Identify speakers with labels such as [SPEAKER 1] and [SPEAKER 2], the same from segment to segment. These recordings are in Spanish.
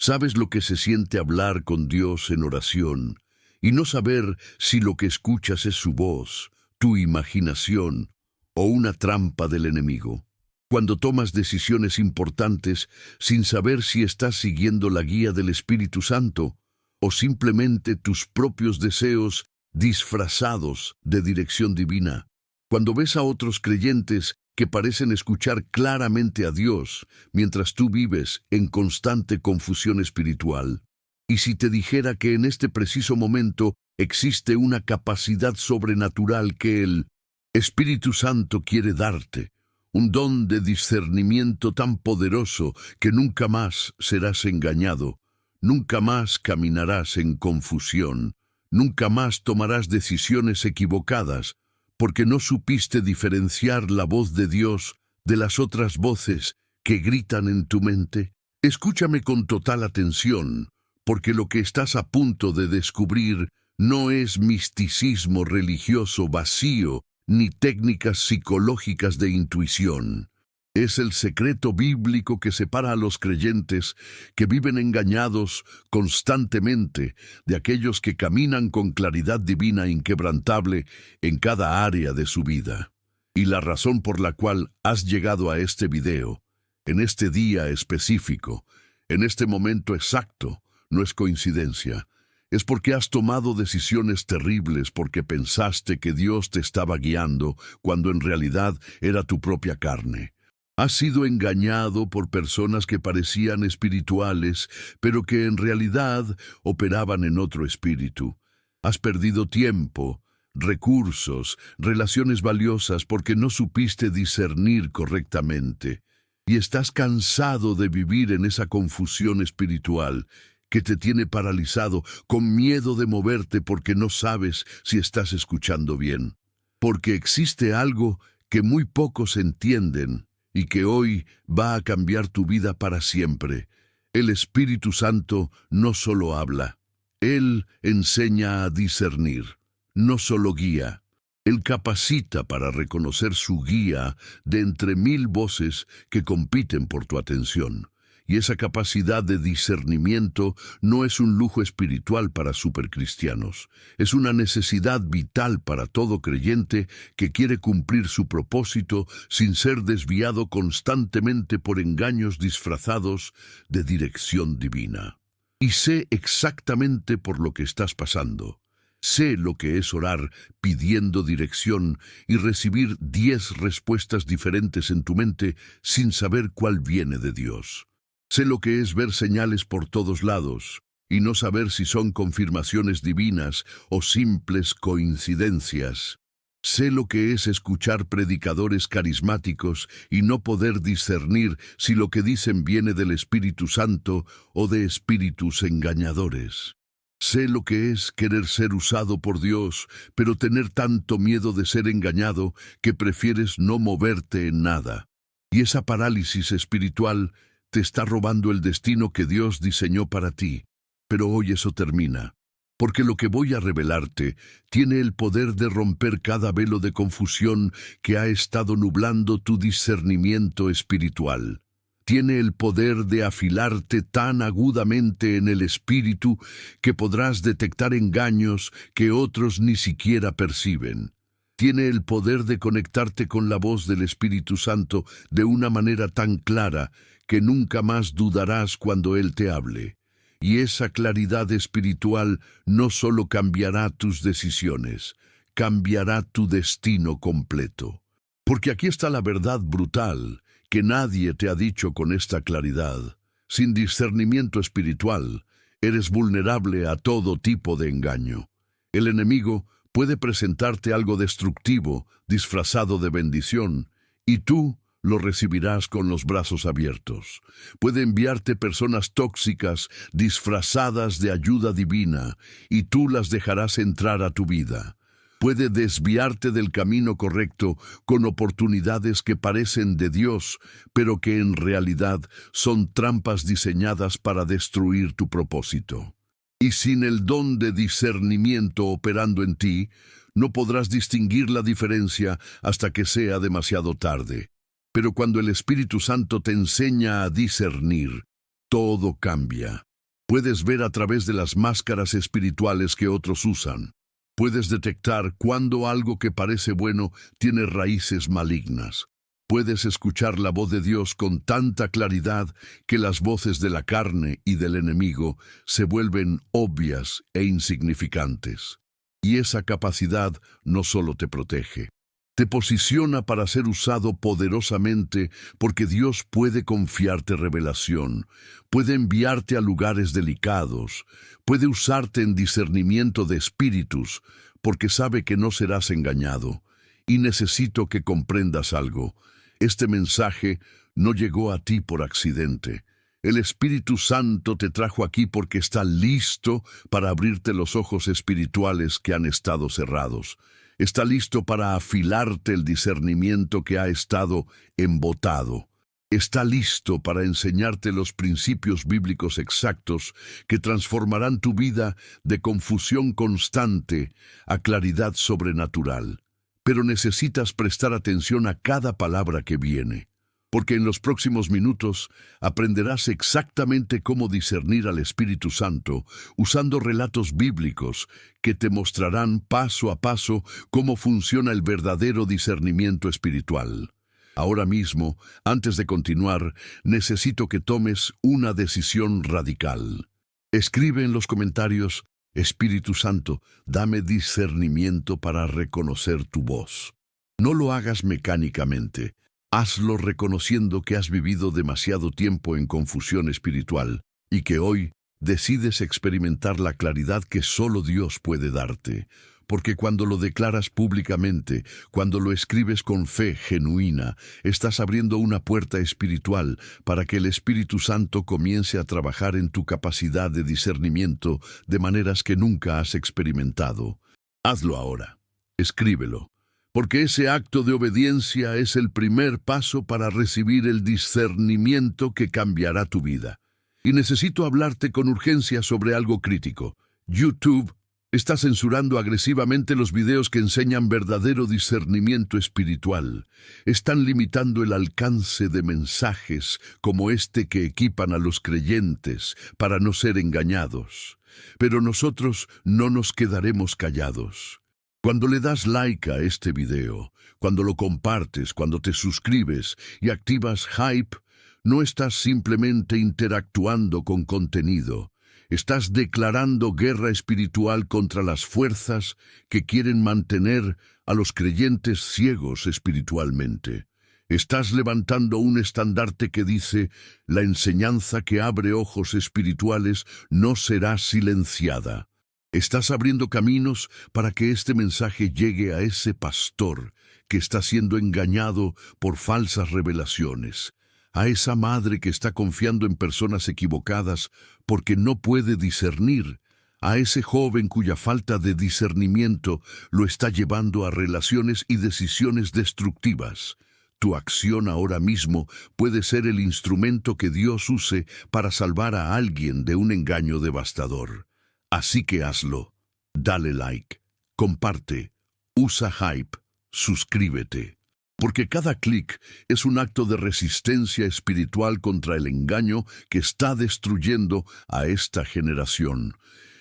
[SPEAKER 1] ¿Sabes lo que se siente hablar con Dios en oración y no saber si lo que escuchas es su voz, tu imaginación o una trampa del enemigo? Cuando tomas decisiones importantes sin saber si estás siguiendo la guía del Espíritu Santo o simplemente tus propios deseos disfrazados de dirección divina. Cuando ves a otros creyentes que parecen escuchar claramente a Dios mientras tú vives en constante confusión espiritual. Y si te dijera que en este preciso momento existe una capacidad sobrenatural que el Espíritu Santo quiere darte, un don de discernimiento tan poderoso que nunca más serás engañado, nunca más caminarás en confusión, nunca más tomarás decisiones equivocadas, porque no supiste diferenciar la voz de Dios de las otras voces que gritan en tu mente? Escúchame con total atención, porque lo que estás a punto de descubrir no es misticismo religioso vacío, ni técnicas psicológicas de intuición. Es el secreto bíblico que separa a los creyentes que viven engañados constantemente de aquellos que caminan con claridad divina inquebrantable en cada área de su vida. Y la razón por la cual has llegado a este video, en este día específico, en este momento exacto, no es coincidencia. Es porque has tomado decisiones terribles porque pensaste que Dios te estaba guiando cuando en realidad era tu propia carne. Has sido engañado por personas que parecían espirituales, pero que en realidad operaban en otro espíritu. Has perdido tiempo, recursos, relaciones valiosas porque no supiste discernir correctamente. Y estás cansado de vivir en esa confusión espiritual que te tiene paralizado, con miedo de moverte porque no sabes si estás escuchando bien. Porque existe algo que muy pocos entienden y que hoy va a cambiar tu vida para siempre. El Espíritu Santo no solo habla, Él enseña a discernir, no solo guía. Él capacita para reconocer su guía de entre 1000 voces que compiten por tu atención. Y esa capacidad de discernimiento no es un lujo espiritual para supercristianos. Es una necesidad vital para todo creyente que quiere cumplir su propósito sin ser desviado constantemente por engaños disfrazados de dirección divina. Y sé exactamente por lo que estás pasando. Sé lo que es orar pidiendo dirección y recibir 10 respuestas diferentes en tu mente sin saber cuál viene de Dios. Sé lo que es ver señales por todos lados y no saber si son confirmaciones divinas o simples coincidencias. Sé lo que es escuchar predicadores carismáticos y no poder discernir si lo que dicen viene del Espíritu Santo o de espíritus engañadores. Sé lo que es querer ser usado por Dios, pero tener tanto miedo de ser engañado que prefieres no moverte en nada. Y esa parálisis espiritual te está robando el destino que Dios diseñó para ti. Pero hoy eso termina, porque lo que voy a revelarte tiene el poder de romper cada velo de confusión que ha estado nublando tu discernimiento espiritual. Tiene el poder de afilarte tan agudamente en el espíritu que podrás detectar engaños que otros ni siquiera perciben. Tiene el poder de conectarte con la voz del Espíritu Santo de una manera tan clara que nunca más dudarás cuando Él te hable. Y esa claridad espiritual no solo cambiará tus decisiones, cambiará tu destino completo. Porque aquí está la verdad brutal que nadie te ha dicho con esta claridad. Sin discernimiento espiritual, eres vulnerable a todo tipo de engaño. El enemigo puede presentarte algo destructivo, disfrazado de bendición, y tú lo recibirás con los brazos abiertos. Puede enviarte personas tóxicas, disfrazadas de ayuda divina, y tú las dejarás entrar a tu vida. Puede desviarte del camino correcto con oportunidades que parecen de Dios, pero que en realidad son trampas diseñadas para destruir tu propósito. Y sin el don de discernimiento operando en ti, no podrás distinguir la diferencia hasta que sea demasiado tarde. Pero cuando el Espíritu Santo te enseña a discernir, todo cambia. Puedes ver a través de las máscaras espirituales que otros usan. Puedes detectar cuando algo que parece bueno tiene raíces malignas. Puedes escuchar la voz de Dios con tanta claridad que las voces de la carne y del enemigo se vuelven obvias e insignificantes. Y esa capacidad no solo te protege, te posiciona para ser usado poderosamente porque Dios puede confiarte revelación, puede enviarte a lugares delicados, puede usarte en discernimiento de espíritus porque sabe que no serás engañado. Y necesito que comprendas algo. Este mensaje no llegó a ti por accidente. El Espíritu Santo te trajo aquí porque está listo para abrirte los ojos espirituales que han estado cerrados. Está listo para afilarte el discernimiento que ha estado embotado. Está listo para enseñarte los principios bíblicos exactos que transformarán tu vida de confusión constante a claridad sobrenatural. Pero necesitas prestar atención a cada palabra que viene, porque en los próximos minutos aprenderás exactamente cómo discernir al Espíritu Santo usando relatos bíblicos que te mostrarán paso a paso cómo funciona el verdadero discernimiento espiritual. Ahora mismo, antes de continuar, necesito que tomes una decisión radical. Escribe en los comentarios: Espíritu Santo, dame discernimiento para reconocer tu voz. No lo hagas mecánicamente. Hazlo reconociendo que has vivido demasiado tiempo en confusión espiritual y que hoy decides experimentar la claridad que solo Dios puede darte. Porque cuando lo declaras públicamente, cuando lo escribes con fe genuina, estás abriendo una puerta espiritual para que el Espíritu Santo comience a trabajar en tu capacidad de discernimiento de maneras que nunca has experimentado. Hazlo ahora. Escríbelo. Porque ese acto de obediencia es el primer paso para recibir el discernimiento que cambiará tu vida. Y necesito hablarte con urgencia sobre algo crítico. YouTube está censurando agresivamente los videos que enseñan verdadero discernimiento espiritual. Están limitando el alcance de mensajes como este que equipan a los creyentes para no ser engañados. Pero nosotros no nos quedaremos callados. Cuando le das like a este video, cuando lo compartes, cuando te suscribes y activas Hype, no estás simplemente interactuando con contenido. Estás declarando guerra espiritual contra las fuerzas que quieren mantener a los creyentes ciegos espiritualmente. Estás levantando un estandarte que dice: la enseñanza que abre ojos espirituales no será silenciada. Estás abriendo caminos para que este mensaje llegue a ese pastor que está siendo engañado por falsas revelaciones, a esa madre que está confiando en personas equivocadas porque no puede discernir, a ese joven cuya falta de discernimiento lo está llevando a relaciones y decisiones destructivas. Tu acción ahora mismo puede ser el instrumento que Dios use para salvar a alguien de un engaño devastador. Así que hazlo. Dale like, comparte, usa Hype, suscríbete. Porque cada clic es un acto de resistencia espiritual contra el engaño que está destruyendo a esta generación.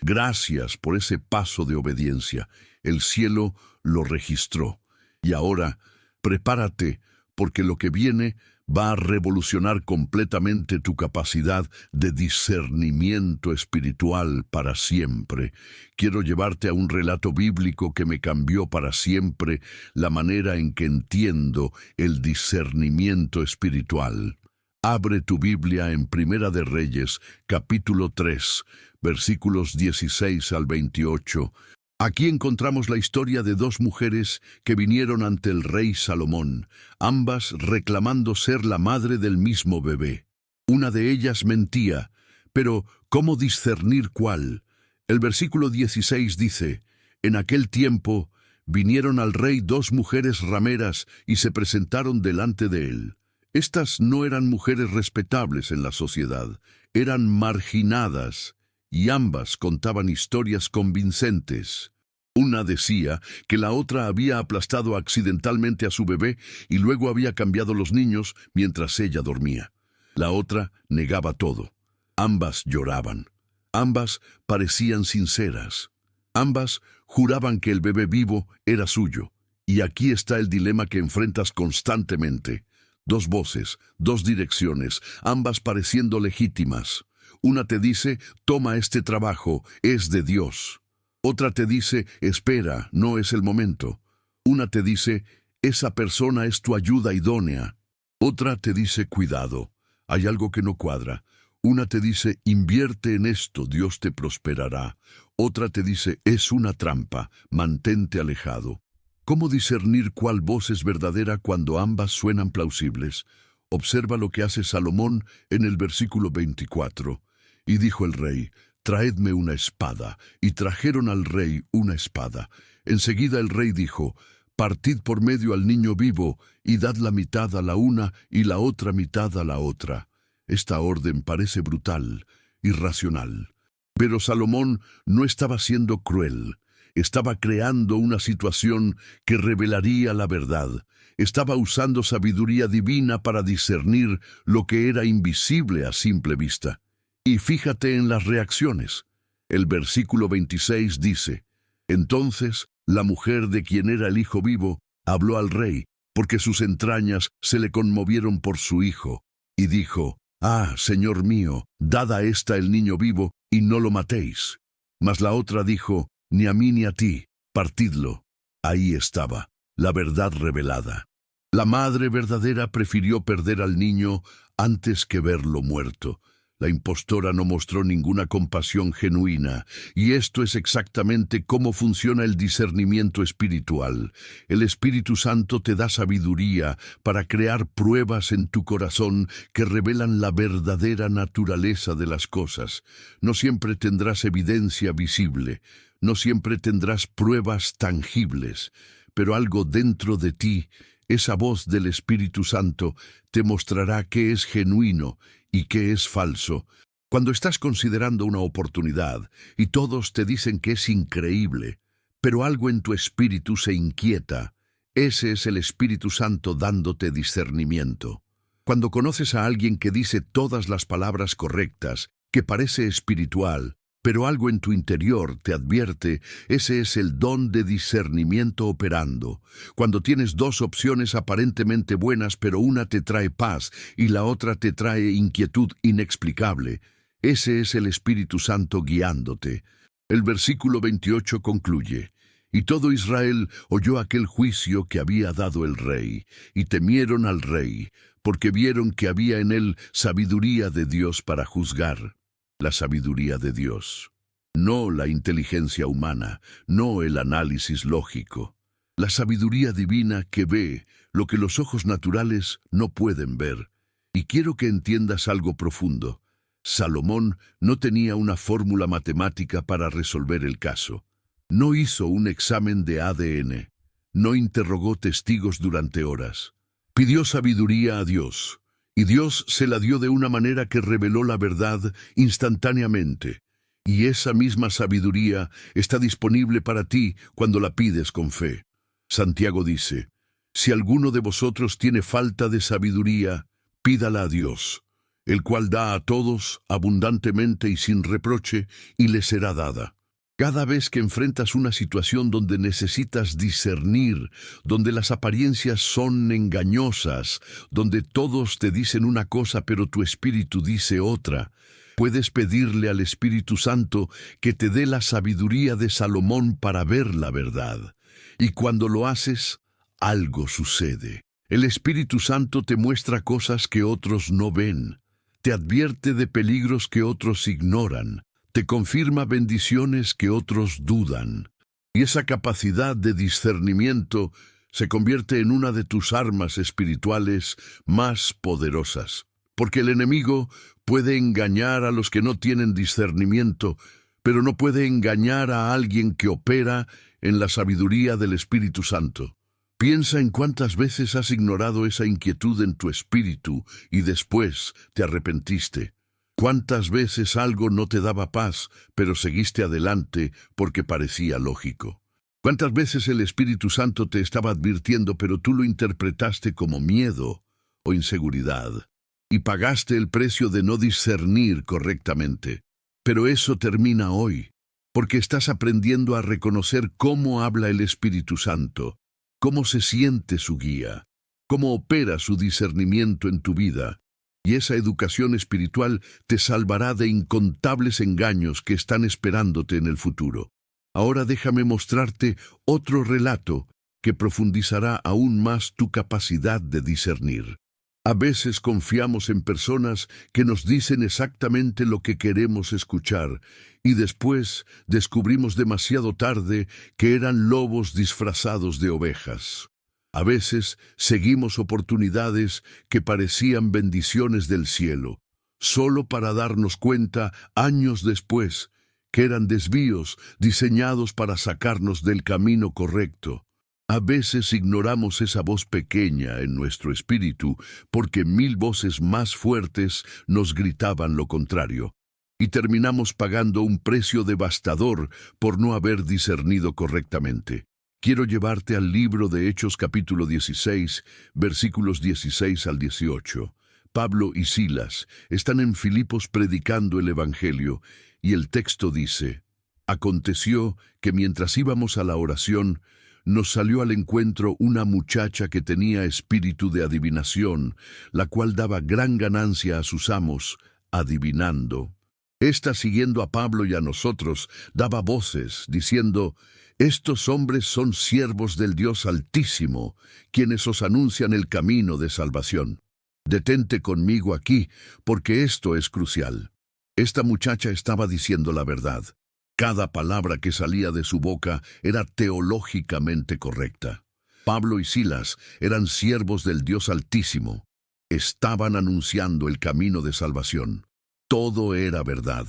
[SPEAKER 1] Gracias por ese paso de obediencia. El cielo lo registró. Y ahora, prepárate, porque lo que viene va a revolucionar completamente tu capacidad de discernimiento espiritual para siempre. Quiero llevarte a un relato bíblico que me cambió para siempre la manera en que entiendo el discernimiento espiritual. Abre tu Biblia en Primera de Reyes, capítulo 3, versículos 16 al 28. Aquí encontramos la historia de dos mujeres que vinieron ante el rey Salomón, ambas reclamando ser la madre del mismo bebé. Una de ellas mentía, pero ¿cómo discernir cuál? El versículo 16 dice: en aquel tiempo vinieron al rey dos mujeres rameras y se presentaron delante de él. Estas no eran mujeres respetables en la sociedad, eran marginadas, y ambas contaban historias convincentes. Una decía que la otra había aplastado accidentalmente a su bebé y luego había cambiado los niños mientras ella dormía. La otra negaba todo. Ambas lloraban. Ambas parecían sinceras. Ambas juraban que el bebé vivo era suyo. Y aquí está el dilema que enfrentas constantemente. Dos voces, dos direcciones, ambas pareciendo legítimas. Una te dice, toma este trabajo, es de Dios. Otra te dice, espera, no es el momento. Una te dice, esa persona es tu ayuda idónea. Otra te dice, cuidado, hay algo que no cuadra. Una te dice, invierte en esto, Dios te prosperará. Otra te dice, es una trampa, mantente alejado. ¿Cómo discernir cuál voz es verdadera cuando ambas suenan plausibles? Observa lo que hace Salomón en el versículo 24. Y dijo el rey, traedme una espada. Y trajeron al rey una espada. Enseguida el rey dijo, partid por medio al niño vivo, y dad la mitad a la una y la otra mitad a la otra. Esta orden parece brutal, irracional. Pero Salomón no estaba siendo cruel. Estaba creando una situación que revelaría la verdad. Estaba usando sabiduría divina para discernir lo que era invisible a simple vista. Y fíjate en las reacciones. El versículo 26 dice, entonces la mujer de quien era el hijo vivo habló al rey, porque sus entrañas se le conmovieron por su hijo, y dijo, ah, señor mío, dad a esta el niño vivo, y no lo matéis. Mas la otra dijo, ni a mí ni a ti, partidlo. Ahí estaba, la verdad revelada. La madre verdadera prefirió perder al niño antes que verlo muerto. La impostora no mostró ninguna compasión genuina, y esto es exactamente cómo funciona el discernimiento espiritual. El Espíritu Santo te da sabiduría para crear pruebas en tu corazón que revelan la verdadera naturaleza de las cosas. No siempre tendrás evidencia visible, no siempre tendrás pruebas tangibles, pero algo dentro de ti, esa voz del Espíritu Santo, te mostrará qué es genuino y qué es falso. Cuando estás considerando una oportunidad y todos te dicen que es increíble, pero algo en tu espíritu se inquieta, ese es el Espíritu Santo dándote discernimiento. Cuando conoces a alguien que dice todas las palabras correctas, que parece espiritual, pero algo en tu interior te advierte, ese es el don de discernimiento operando. Cuando tienes dos opciones aparentemente buenas, pero una te trae paz y la otra te trae inquietud inexplicable, ese es el Espíritu Santo guiándote. El versículo 28 concluye, y todo Israel oyó aquel juicio que había dado el rey, y temieron al rey, porque vieron que había en él sabiduría de Dios para juzgar. La sabiduría de Dios. No la inteligencia humana, no el análisis lógico. La sabiduría divina que ve lo que los ojos naturales no pueden ver. Y quiero que entiendas algo profundo. Salomón no tenía una fórmula matemática para resolver el caso. No hizo un examen de ADN. No interrogó testigos durante horas. Pidió sabiduría a Dios. Y Dios se la dio de una manera que reveló la verdad instantáneamente. Y esa misma sabiduría está disponible para ti cuando la pides con fe. Santiago dice, si alguno de vosotros tiene falta de sabiduría, pídala a Dios, el cual da a todos abundantemente y sin reproche, y le será dada. Cada vez que enfrentas una situación donde necesitas discernir, donde las apariencias son engañosas, donde todos te dicen una cosa pero tu espíritu dice otra, puedes pedirle al Espíritu Santo que te dé la sabiduría de Salomón para ver la verdad. Y cuando lo haces, algo sucede. El Espíritu Santo te muestra cosas que otros no ven, te advierte de peligros que otros ignoran, te confirma bendiciones que otros dudan. Y esa capacidad de discernimiento se convierte en una de tus armas espirituales más poderosas. Porque el enemigo puede engañar a los que no tienen discernimiento, pero no puede engañar a alguien que opera en la sabiduría del Espíritu Santo. Piensa en cuántas veces has ignorado esa inquietud en tu espíritu y después te arrepentiste. ¿Cuántas veces algo no te daba paz, pero seguiste adelante porque parecía lógico? ¿Cuántas veces el Espíritu Santo te estaba advirtiendo, pero tú lo interpretaste como miedo o inseguridad? Y pagaste el precio de no discernir correctamente. Pero eso termina hoy, porque estás aprendiendo a reconocer cómo habla el Espíritu Santo, cómo se siente su guía, cómo opera su discernimiento en tu vida. Y esa educación espiritual te salvará de incontables engaños que están esperándote en el futuro. Ahora déjame mostrarte otro relato que profundizará aún más tu capacidad de discernir. A veces confiamos en personas que nos dicen exactamente lo que queremos escuchar y después descubrimos demasiado tarde que eran lobos disfrazados de ovejas. A veces seguimos oportunidades que parecían bendiciones del cielo, solo para darnos cuenta años después que eran desvíos diseñados para sacarnos del camino correcto. A veces ignoramos esa voz pequeña en nuestro espíritu porque 1000 voces más fuertes nos gritaban lo contrario, y terminamos pagando un precio devastador por no haber discernido correctamente. Quiero llevarte al libro de Hechos capítulo 16, versículos 16 al 18. Pablo y Silas están en Filipos predicando el Evangelio, y el texto dice: Aconteció que mientras íbamos a la oración, nos salió al encuentro una muchacha que tenía espíritu de adivinación, la cual daba gran ganancia a sus amos, adivinando. Esta, siguiendo a Pablo y a nosotros, daba voces, diciendo: Estos hombres son siervos del Dios Altísimo, quienes os anuncian el camino de salvación. Detente conmigo aquí, porque esto es crucial. Esta muchacha estaba diciendo la verdad. Cada palabra que salía de su boca era teológicamente correcta. Pablo y Silas eran siervos del Dios Altísimo. Estaban anunciando el camino de salvación. Todo era verdad,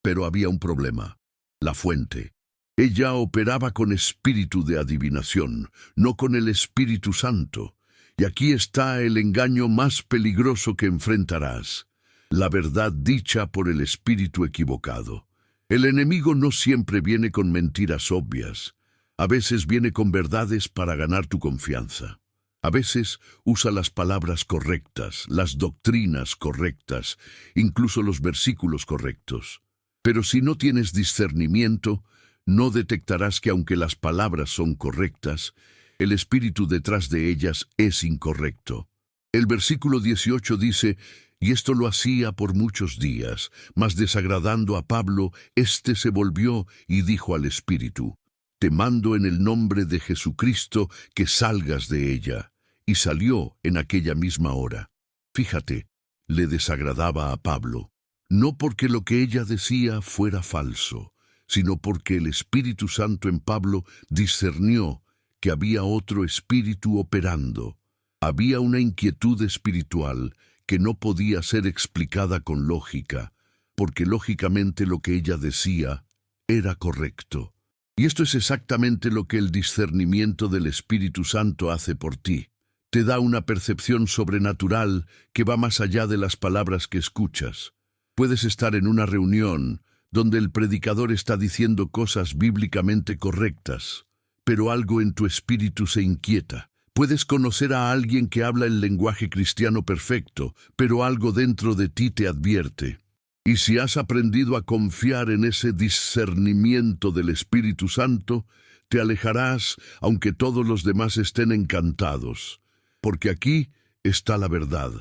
[SPEAKER 1] pero había un problema: la fuente. Ella operaba con espíritu de adivinación, no con el Espíritu Santo. Y aquí está el engaño más peligroso que enfrentarás: la verdad dicha por el espíritu equivocado. El enemigo no siempre viene con mentiras obvias. A veces viene con verdades para ganar tu confianza. A veces usa las palabras correctas, las doctrinas correctas, incluso los versículos correctos. Pero si no tienes discernimiento, no detectarás que aunque las palabras son correctas, el espíritu detrás de ellas es incorrecto. El versículo 18 dice: Y esto lo hacía por muchos días, mas desagradando a Pablo, éste se volvió y dijo al espíritu: Te mando en el nombre de Jesucristo que salgas de ella. Y salió en aquella misma hora. Fíjate, le desagradaba a Pablo, no porque lo que ella decía fuera falso, sino porque el Espíritu Santo en Pablo discernió que había otro espíritu operando. Había una inquietud espiritual que no podía ser explicada con lógica, porque lógicamente lo que ella decía era correcto. Y esto es exactamente lo que el discernimiento del Espíritu Santo hace por ti. Te da una percepción sobrenatural que va más allá de las palabras que escuchas. Puedes estar en una reunión donde el predicador está diciendo cosas bíblicamente correctas, pero algo en tu espíritu se inquieta. Puedes conocer a alguien que habla el lenguaje cristiano perfecto, pero algo dentro de ti te advierte. Y si has aprendido a confiar en ese discernimiento del Espíritu Santo, te alejarás aunque todos los demás estén encantados. Porque aquí está la verdad.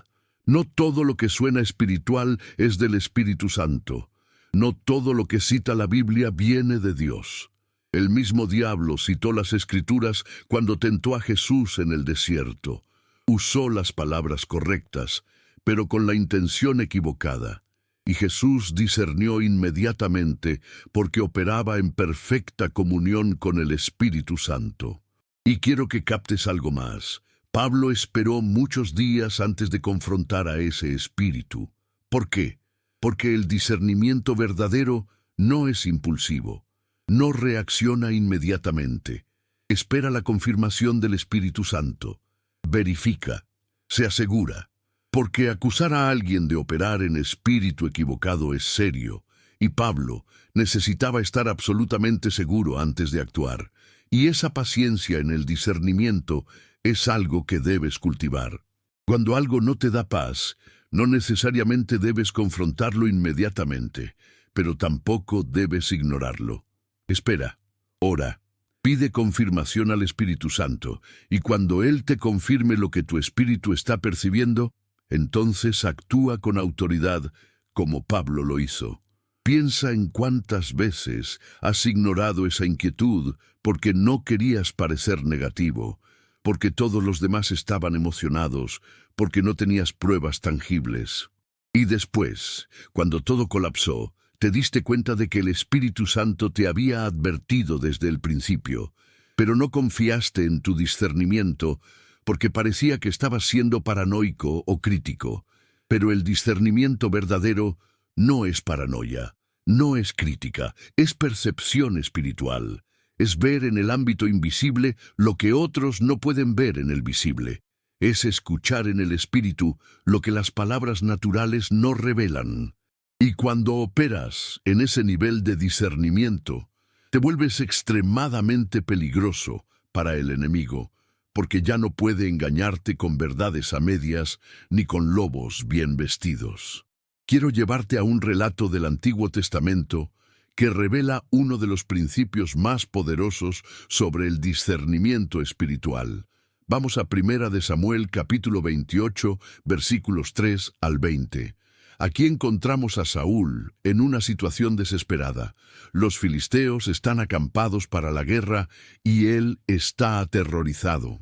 [SPEAKER 1] No todo lo que suena espiritual es del Espíritu Santo. No todo lo que cita la Biblia viene de Dios. El mismo diablo citó las Escrituras cuando tentó a Jesús en el desierto. Usó las palabras correctas, pero con la intención equivocada. Y Jesús discernió inmediatamente porque operaba en perfecta comunión con el Espíritu Santo. Y quiero que captes algo más. Pablo esperó muchos días antes de confrontar a ese espíritu. ¿Por qué? Porque el discernimiento verdadero no es impulsivo. No reacciona inmediatamente. Espera la confirmación del Espíritu Santo. Verifica. Se asegura. Porque acusar a alguien de operar en espíritu equivocado es serio, y Pablo necesitaba estar absolutamente seguro antes de actuar. Y esa paciencia en el discernimiento es algo que debes cultivar. Cuando algo no te da paz, no necesariamente debes confrontarlo inmediatamente, pero tampoco debes ignorarlo. Espera, ora, pide confirmación al Espíritu Santo, y cuando Él te confirme lo que tu espíritu está percibiendo, entonces actúa con autoridad como Pablo lo hizo. Piensa en cuántas veces has ignorado esa inquietud porque no querías parecer negativo, porque todos los demás estaban emocionados, porque no tenías pruebas tangibles. Y después, cuando todo colapsó, te diste cuenta de que el Espíritu Santo te había advertido desde el principio, pero no confiaste en tu discernimiento porque parecía que estabas siendo paranoico o crítico. Pero el discernimiento verdadero no es paranoia, no es crítica, es percepción espiritual. Es ver en el ámbito invisible lo que otros no pueden ver en el visible. Es escuchar en el espíritu lo que las palabras naturales no revelan. Y cuando operas en ese nivel de discernimiento, te vuelves extremadamente peligroso para el enemigo, porque ya no puede engañarte con verdades a medias ni con lobos bien vestidos. Quiero llevarte a un relato del Antiguo Testamento que revela uno de los principios más poderosos sobre el discernimiento espiritual. Vamos a 1 de Samuel capítulo 28, versículos 3 al 20. Aquí encontramos a Saúl en una situación desesperada. Los filisteos están acampados para la guerra y él está aterrorizado.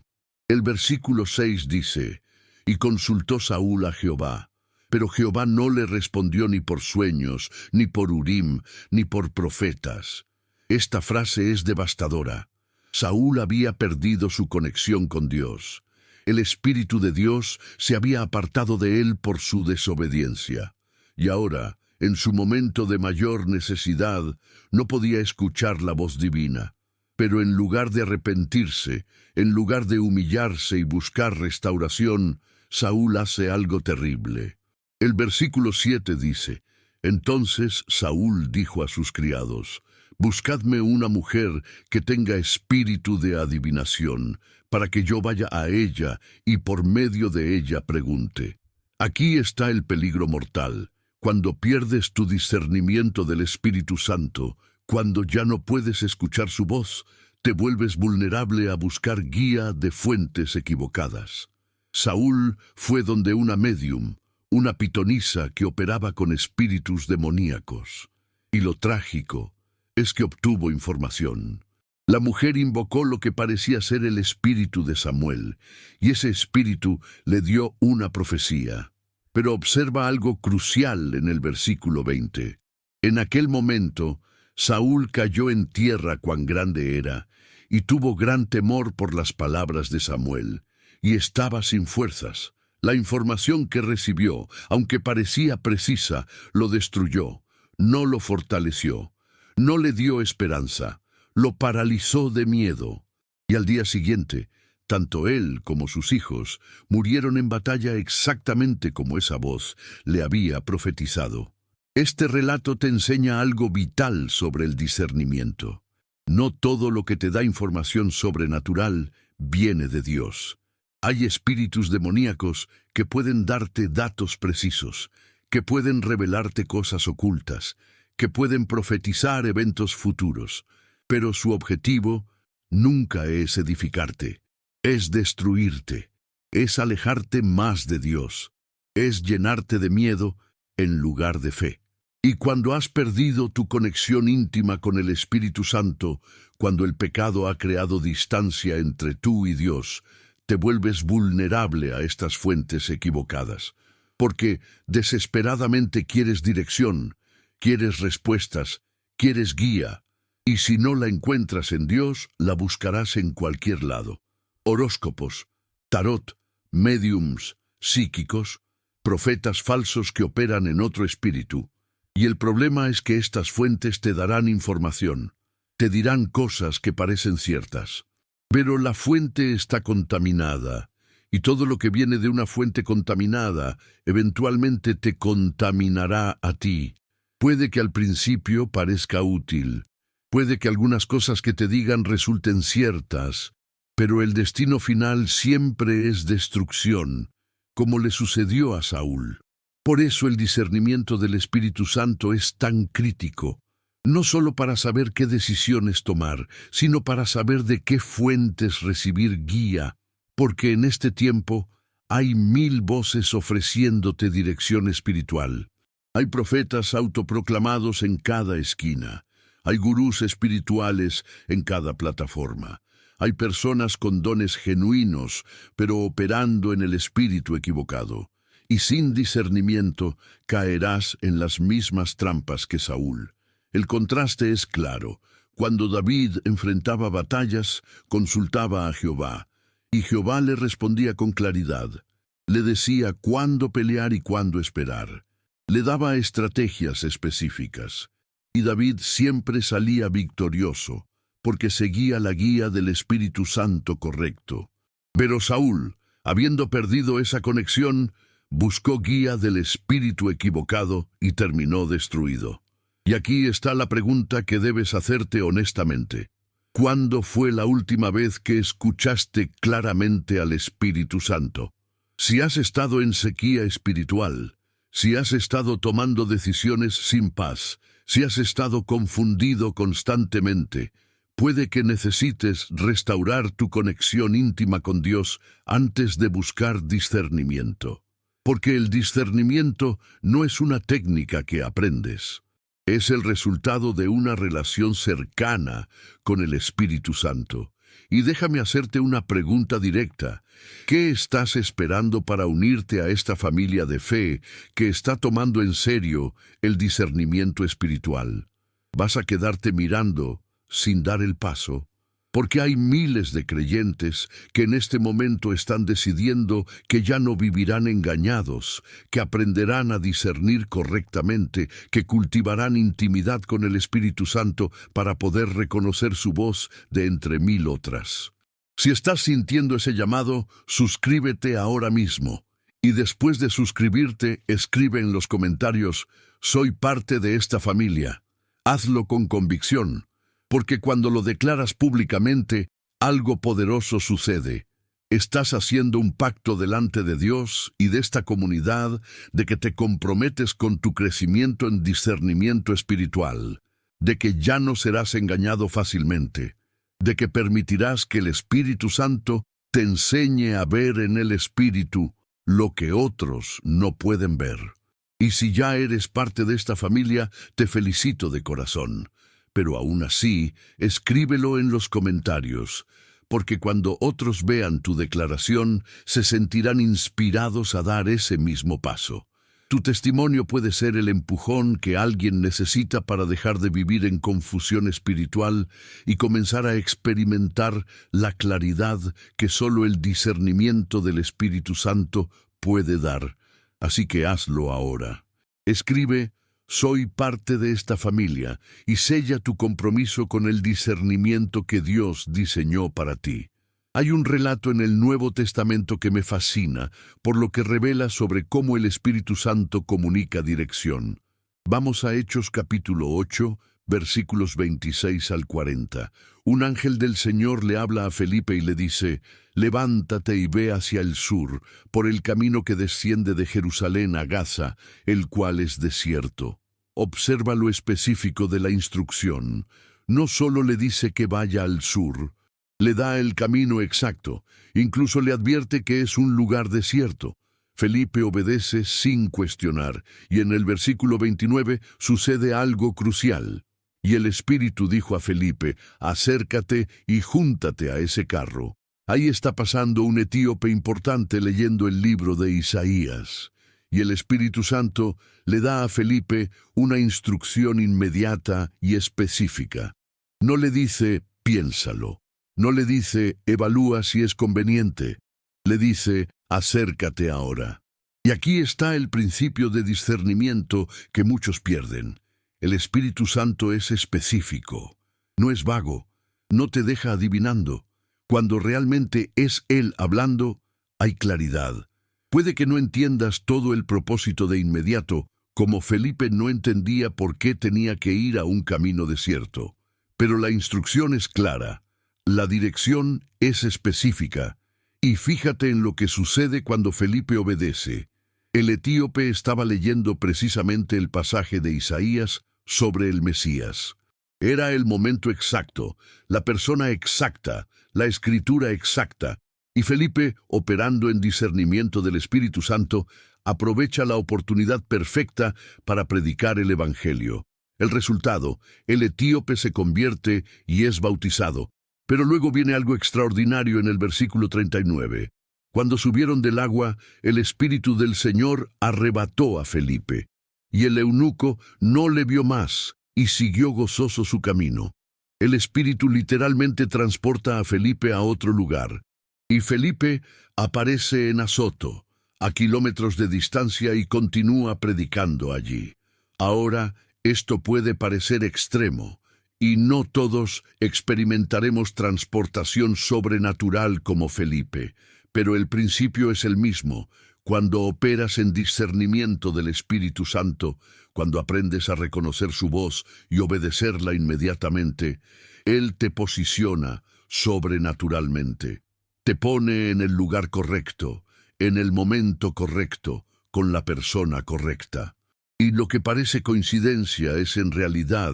[SPEAKER 1] El versículo 6 dice: «Y consultó Saúl a Jehová, pero Jehová no le respondió ni por sueños, ni por Urim, ni por profetas». Esta frase es devastadora. Saúl había perdido su conexión con Dios. El Espíritu de Dios se había apartado de él por su desobediencia. Y ahora, en su momento de mayor necesidad, no podía escuchar la voz divina. Pero en lugar de arrepentirse, en lugar de humillarse y buscar restauración, Saúl hace algo terrible. El versículo 7 dice: «Entonces Saúl dijo a sus criados: Buscadme una mujer que tenga espíritu de adivinación, para que yo vaya a ella y por medio de ella pregunte». Aquí está el peligro mortal. Cuando pierdes tu discernimiento del Espíritu Santo, cuando ya no puedes escuchar su voz, te vuelves vulnerable a buscar guía de fuentes equivocadas. Saúl fue donde una médium, una pitonisa que operaba con espíritus demoníacos. Y lo trágico es que obtuvo información. La mujer invocó lo que parecía ser el espíritu de Samuel, y ese espíritu le dio una profecía. Pero observa algo crucial en el versículo 20. En aquel momento, Saúl cayó en tierra cuán grande era, y tuvo gran temor por las palabras de Samuel, y estaba sin fuerzas. La información que recibió, aunque parecía precisa, lo destruyó, no lo fortaleció. No le dio esperanza, lo paralizó de miedo. Y al día siguiente, tanto él como sus hijos murieron en batalla exactamente como esa voz le había profetizado. Este relato te enseña algo vital sobre el discernimiento. No todo lo que te da información sobrenatural viene de Dios. Hay espíritus demoníacos que pueden darte datos precisos, que pueden revelarte cosas ocultas, que pueden profetizar eventos futuros, pero su objetivo nunca es edificarte, es destruirte, es alejarte más de Dios, es llenarte de miedo en lugar de fe. Y cuando has perdido tu conexión íntima con el Espíritu Santo, cuando el pecado ha creado distancia entre tú y Dios, te vuelves vulnerable a estas fuentes equivocadas, porque desesperadamente quieres dirección, quieres respuestas, quieres guía, y si no la encuentras en Dios, la buscarás en cualquier lado. Horóscopos, tarot, médiums, psíquicos, profetas falsos que operan en otro espíritu. Y el problema es que estas fuentes te darán información, te dirán cosas que parecen ciertas. Pero la fuente está contaminada, y todo lo que viene de una fuente contaminada eventualmente te contaminará a ti. Puede que al principio parezca útil, puede que algunas cosas que te digan resulten ciertas, pero el destino final siempre es destrucción, como le sucedió a Saúl. Por eso el discernimiento del Espíritu Santo es tan crítico, no solo para saber qué decisiones tomar, sino para saber de qué fuentes recibir guía, porque en este tiempo hay 1000 voces ofreciéndote dirección espiritual. Hay profetas autoproclamados en cada esquina. Hay gurús espirituales en cada plataforma. Hay personas con dones genuinos, pero operando en el espíritu equivocado. Y sin discernimiento caerás en las mismas trampas que Saúl. El contraste es claro. Cuando David enfrentaba batallas, consultaba a Jehová, y Jehová le respondía con claridad. Le decía cuándo pelear y cuándo esperar. Le daba estrategias específicas. Y David siempre salía victorioso, porque seguía la guía del Espíritu Santo correcto. Pero Saúl, habiendo perdido esa conexión, buscó guía del espíritu equivocado y terminó destruido. Y aquí está la pregunta que debes hacerte honestamente. ¿Cuándo fue la última vez que escuchaste claramente al Espíritu Santo? Si has estado en sequía espiritual, si has estado tomando decisiones sin paz, si has estado confundido constantemente, puede que necesites restaurar tu conexión íntima con Dios antes de buscar discernimiento. Porque el discernimiento no es una técnica que aprendes. Es el resultado de una relación cercana con el Espíritu Santo. Y déjame hacerte una pregunta directa. ¿Qué estás esperando para unirte a esta familia de fe que está tomando en serio el discernimiento espiritual? ¿Vas a quedarte mirando sin dar el paso? Porque hay miles de creyentes que en este momento están decidiendo que ya no vivirán engañados, que aprenderán a discernir correctamente, que cultivarán intimidad con el Espíritu Santo para poder reconocer su voz de entre 1000 otras. Si estás sintiendo ese llamado, suscríbete ahora mismo. Y después de suscribirte, escribe en los comentarios, «Soy parte de esta familia». Hazlo con convicción. Porque cuando lo declaras públicamente, algo poderoso sucede. Estás haciendo un pacto delante de Dios y de esta comunidad de que te comprometes con tu crecimiento en discernimiento espiritual, de que ya no serás engañado fácilmente, de que permitirás que el Espíritu Santo te enseñe a ver en el Espíritu lo que otros no pueden ver. Y si ya eres parte de esta familia, te felicito de corazón. Pero aún así, escríbelo en los comentarios, porque cuando otros vean tu declaración, se sentirán inspirados a dar ese mismo paso. Tu testimonio puede ser el empujón que alguien necesita para dejar de vivir en confusión espiritual y comenzar a experimentar la claridad que solo el discernimiento del Espíritu Santo puede dar. Así que hazlo ahora. Escribe: «Soy parte de esta familia», y sella tu compromiso con el discernimiento que Dios diseñó para ti. Hay un relato en el Nuevo Testamento que me fascina, por lo que revela sobre cómo el Espíritu Santo comunica dirección. Vamos a Hechos capítulo 8, versículos 26 al 40. Un ángel del Señor le habla a Felipe y le dice: «Levántate y ve hacia el sur, por el camino que desciende de Jerusalén a Gaza, el cual es desierto». Observa lo específico de la instrucción. No solo le dice que vaya al sur, le da el camino exacto, incluso le advierte que es un lugar desierto. Felipe obedece sin cuestionar, y en el versículo 29 sucede algo crucial. Y el Espíritu dijo a Felipe: «Acércate y júntate a ese carro». Ahí está pasando un etíope importante leyendo el libro de Isaías. Y el Espíritu Santo le da a Felipe una instrucción inmediata y específica. No le dice: «Piénsalo». No le dice: «Evalúa si es conveniente». Le dice: «Acércate ahora». Y aquí está el principio de discernimiento que muchos pierden. El Espíritu Santo es específico, no es vago, no te deja adivinando. Cuando realmente es Él hablando, hay claridad. Puede que no entiendas todo el propósito de inmediato, como Felipe no entendía por qué tenía que ir a un camino desierto. Pero la instrucción es clara, la dirección es específica, y fíjate en lo que sucede cuando Felipe obedece. El etíope estaba leyendo precisamente el pasaje de Isaías sobre el Mesías. Era el momento exacto, la persona exacta, la escritura exacta, y Felipe, operando en discernimiento del Espíritu Santo, aprovecha la oportunidad perfecta para predicar el Evangelio. El resultado, el etíope se convierte y es bautizado. Pero luego viene algo extraordinario en el versículo 39. Cuando subieron del agua, el Espíritu del Señor arrebató a Felipe, y el eunuco no le vio más, y siguió gozoso su camino. El Espíritu literalmente transporta a Felipe a otro lugar, y Felipe aparece en Azoto, a kilómetros de distancia, y continúa predicando allí. Ahora, esto puede parecer extremo, y no todos experimentaremos transportación sobrenatural como Felipe, pero el principio es el mismo. Cuando operas en discernimiento del Espíritu Santo, cuando aprendes a reconocer su voz y obedecerla inmediatamente, Él te posiciona sobrenaturalmente. Te pone en el lugar correcto, en el momento correcto, con la persona correcta. Y lo que parece coincidencia es en realidad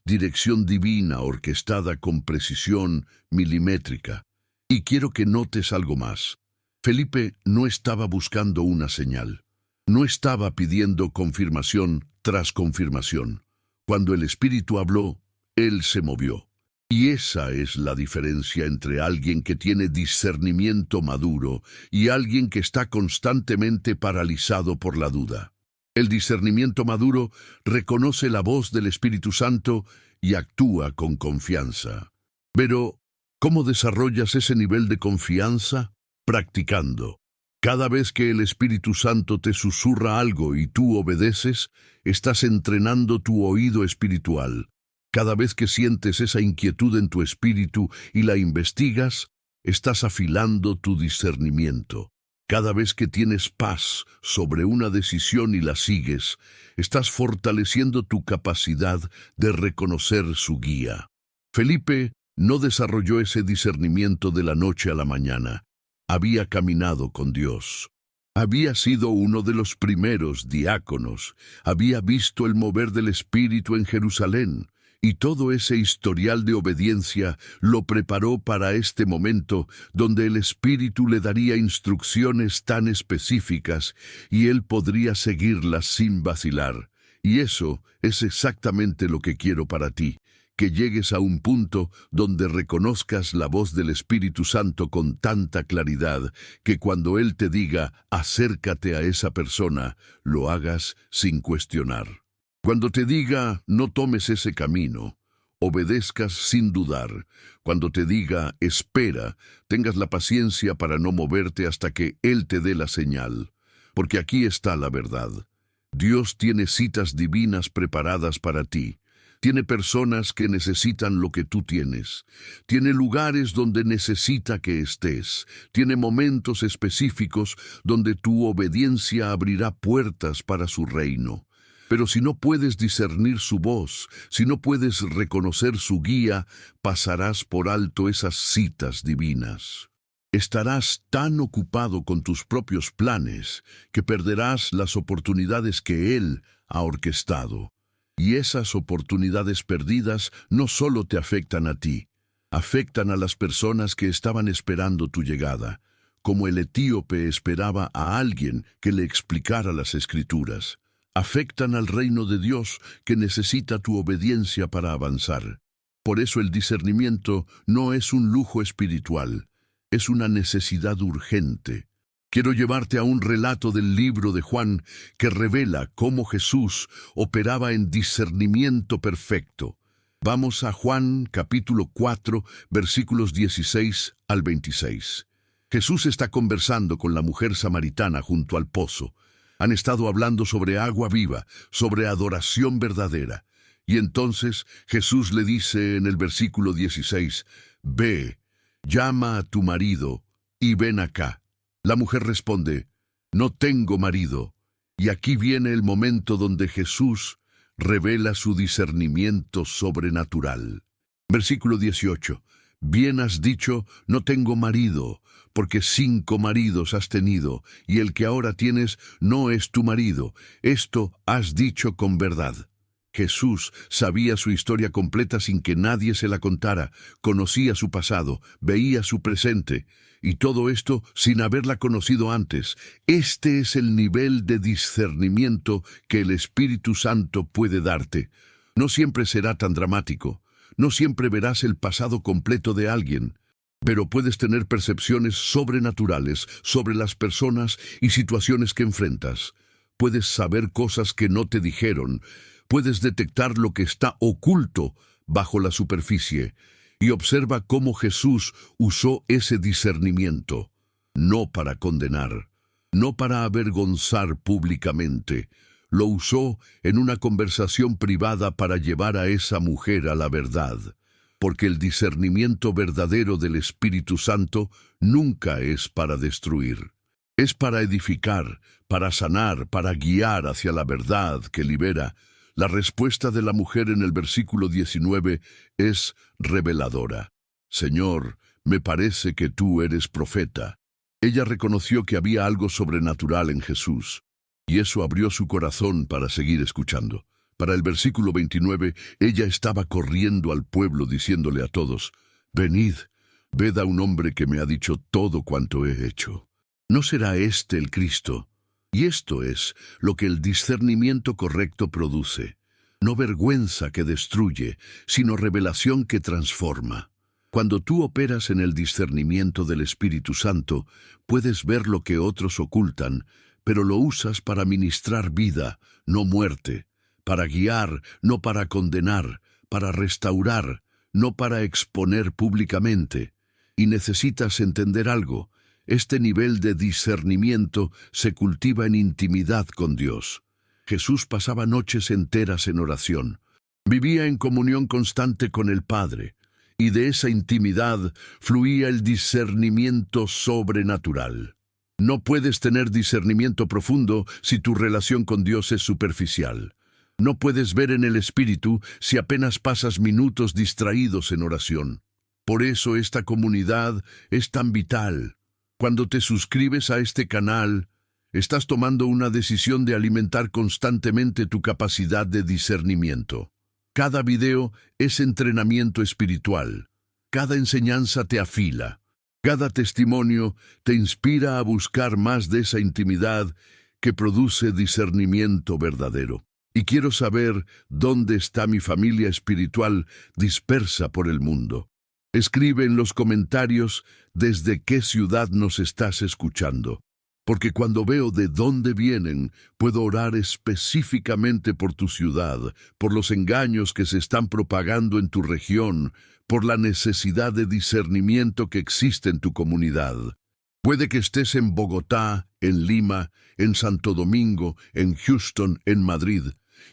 [SPEAKER 1] dirección divina orquestada con precisión milimétrica. Y quiero que notes algo más. Felipe no estaba buscando una señal. No estaba pidiendo confirmación tras confirmación. Cuando el Espíritu habló, él se movió. Y esa es la diferencia entre alguien que tiene discernimiento maduro y alguien que está constantemente paralizado por la duda. El discernimiento maduro reconoce la voz del Espíritu Santo y actúa con confianza. Pero, ¿cómo desarrollas ese nivel de confianza? Practicando. Cada vez que el Espíritu Santo te susurra algo y tú obedeces, estás entrenando tu oído espiritual. Cada vez que sientes esa inquietud en tu espíritu y la investigas, estás afilando tu discernimiento. Cada vez que tienes paz sobre una decisión y la sigues, estás fortaleciendo tu capacidad de reconocer su guía. Felipe no desarrolló ese discernimiento de la noche a la mañana. Había caminado con Dios. Había sido uno de los primeros diáconos. Había visto el mover del Espíritu en Jerusalén. Y todo ese historial de obediencia lo preparó para este momento donde el Espíritu le daría instrucciones tan específicas y él podría seguirlas sin vacilar. Y eso es exactamente lo que quiero para ti, que llegues a un punto donde reconozcas la voz del Espíritu Santo con tanta claridad que cuando Él te diga acércate a esa persona, lo hagas sin cuestionar. Cuando te diga, no tomes ese camino, obedezcas sin dudar. Cuando te diga, espera, tengas la paciencia para no moverte hasta que Él te dé la señal. Porque aquí está la verdad. Dios tiene citas divinas preparadas para ti. Tiene personas que necesitan lo que tú tienes. Tiene lugares donde necesita que estés. Tiene momentos específicos donde tu obediencia abrirá puertas para su reino. Pero si no puedes discernir su voz, si no puedes reconocer su guía, pasarás por alto esas citas divinas. Estarás tan ocupado con tus propios planes que perderás las oportunidades que Él ha orquestado. Y esas oportunidades perdidas no solo te afectan a ti, afectan a las personas que estaban esperando tu llegada, como el etíope esperaba a alguien que le explicara las Escrituras. Afectan al reino de Dios que necesita tu obediencia para avanzar. Por eso el discernimiento no es un lujo espiritual, es una necesidad urgente. Quiero llevarte a un relato del libro de Juan que revela cómo Jesús operaba en discernimiento perfecto. Vamos a Juan capítulo 4, versículos 16 al 26. Jesús está conversando con la mujer samaritana junto al pozo. Han estado hablando sobre agua viva, sobre adoración verdadera. Y entonces Jesús le dice en el versículo 16, «Ve, llama a tu marido y ven acá». La mujer responde, «No tengo marido». Y aquí viene el momento donde Jesús revela su discernimiento sobrenatural. Versículo 18, Bien has dicho, no tengo marido, porque 5 maridos has tenido, y el que ahora tienes no es tu marido. Esto has dicho con verdad. Jesús sabía su historia completa sin que nadie se la contara, conocía su pasado, veía su presente, y todo esto sin haberla conocido antes. Este es el nivel de discernimiento que el Espíritu Santo puede darte. No siempre será tan dramático, no siempre verás el pasado completo de alguien, pero puedes tener percepciones sobrenaturales sobre las personas y situaciones que enfrentas. Puedes saber cosas que no te dijeron, puedes detectar lo que está oculto bajo la superficie, y observa cómo Jesús usó ese discernimiento, no para condenar, no para avergonzar públicamente. Lo usó en una conversación privada para llevar a esa mujer a la verdad, porque el discernimiento verdadero del Espíritu Santo nunca es para destruir. Es para edificar, para sanar, para guiar hacia la verdad que libera. La respuesta de la mujer en el versículo 19 es reveladora. Señor, me parece que tú eres profeta. Ella reconoció que había algo sobrenatural en Jesús, y eso abrió su corazón para seguir escuchando. Para el versículo 29, ella estaba corriendo al pueblo diciéndole a todos, «Venid, ved a un hombre que me ha dicho todo cuanto he hecho. ¿No será este el Cristo?» Y esto es lo que el discernimiento correcto produce. No vergüenza que destruye, sino revelación que transforma. Cuando tú operas en el discernimiento del Espíritu Santo, puedes ver lo que otros ocultan, pero lo usas para ministrar vida, no muerte, para guiar, no para condenar, para restaurar, no para exponer públicamente. Y necesitas entender algo. Este nivel de discernimiento se cultiva en intimidad con Dios. Jesús pasaba noches enteras en oración. Vivía en comunión constante con el Padre, y de esa intimidad fluía el discernimiento sobrenatural. No puedes tener discernimiento profundo si tu relación con Dios es superficial. No puedes ver en el Espíritu si apenas pasas minutos distraídos en oración. Por eso esta comunidad es tan vital. Cuando te suscribes a este canal, estás tomando una decisión de alimentar constantemente tu capacidad de discernimiento. Cada video es entrenamiento espiritual. Cada enseñanza te afila. Cada testimonio te inspira a buscar más de esa intimidad que produce discernimiento verdadero. Y quiero saber dónde está mi familia espiritual dispersa por el mundo. Escribe en los comentarios desde qué ciudad nos estás escuchando, porque cuando veo de dónde vienen, puedo orar específicamente por tu ciudad, por los engaños que se están propagando en tu región, por la necesidad de discernimiento que existe en tu comunidad. Puede que estés en Bogotá, en Lima, en Santo Domingo, en Houston, en Madrid.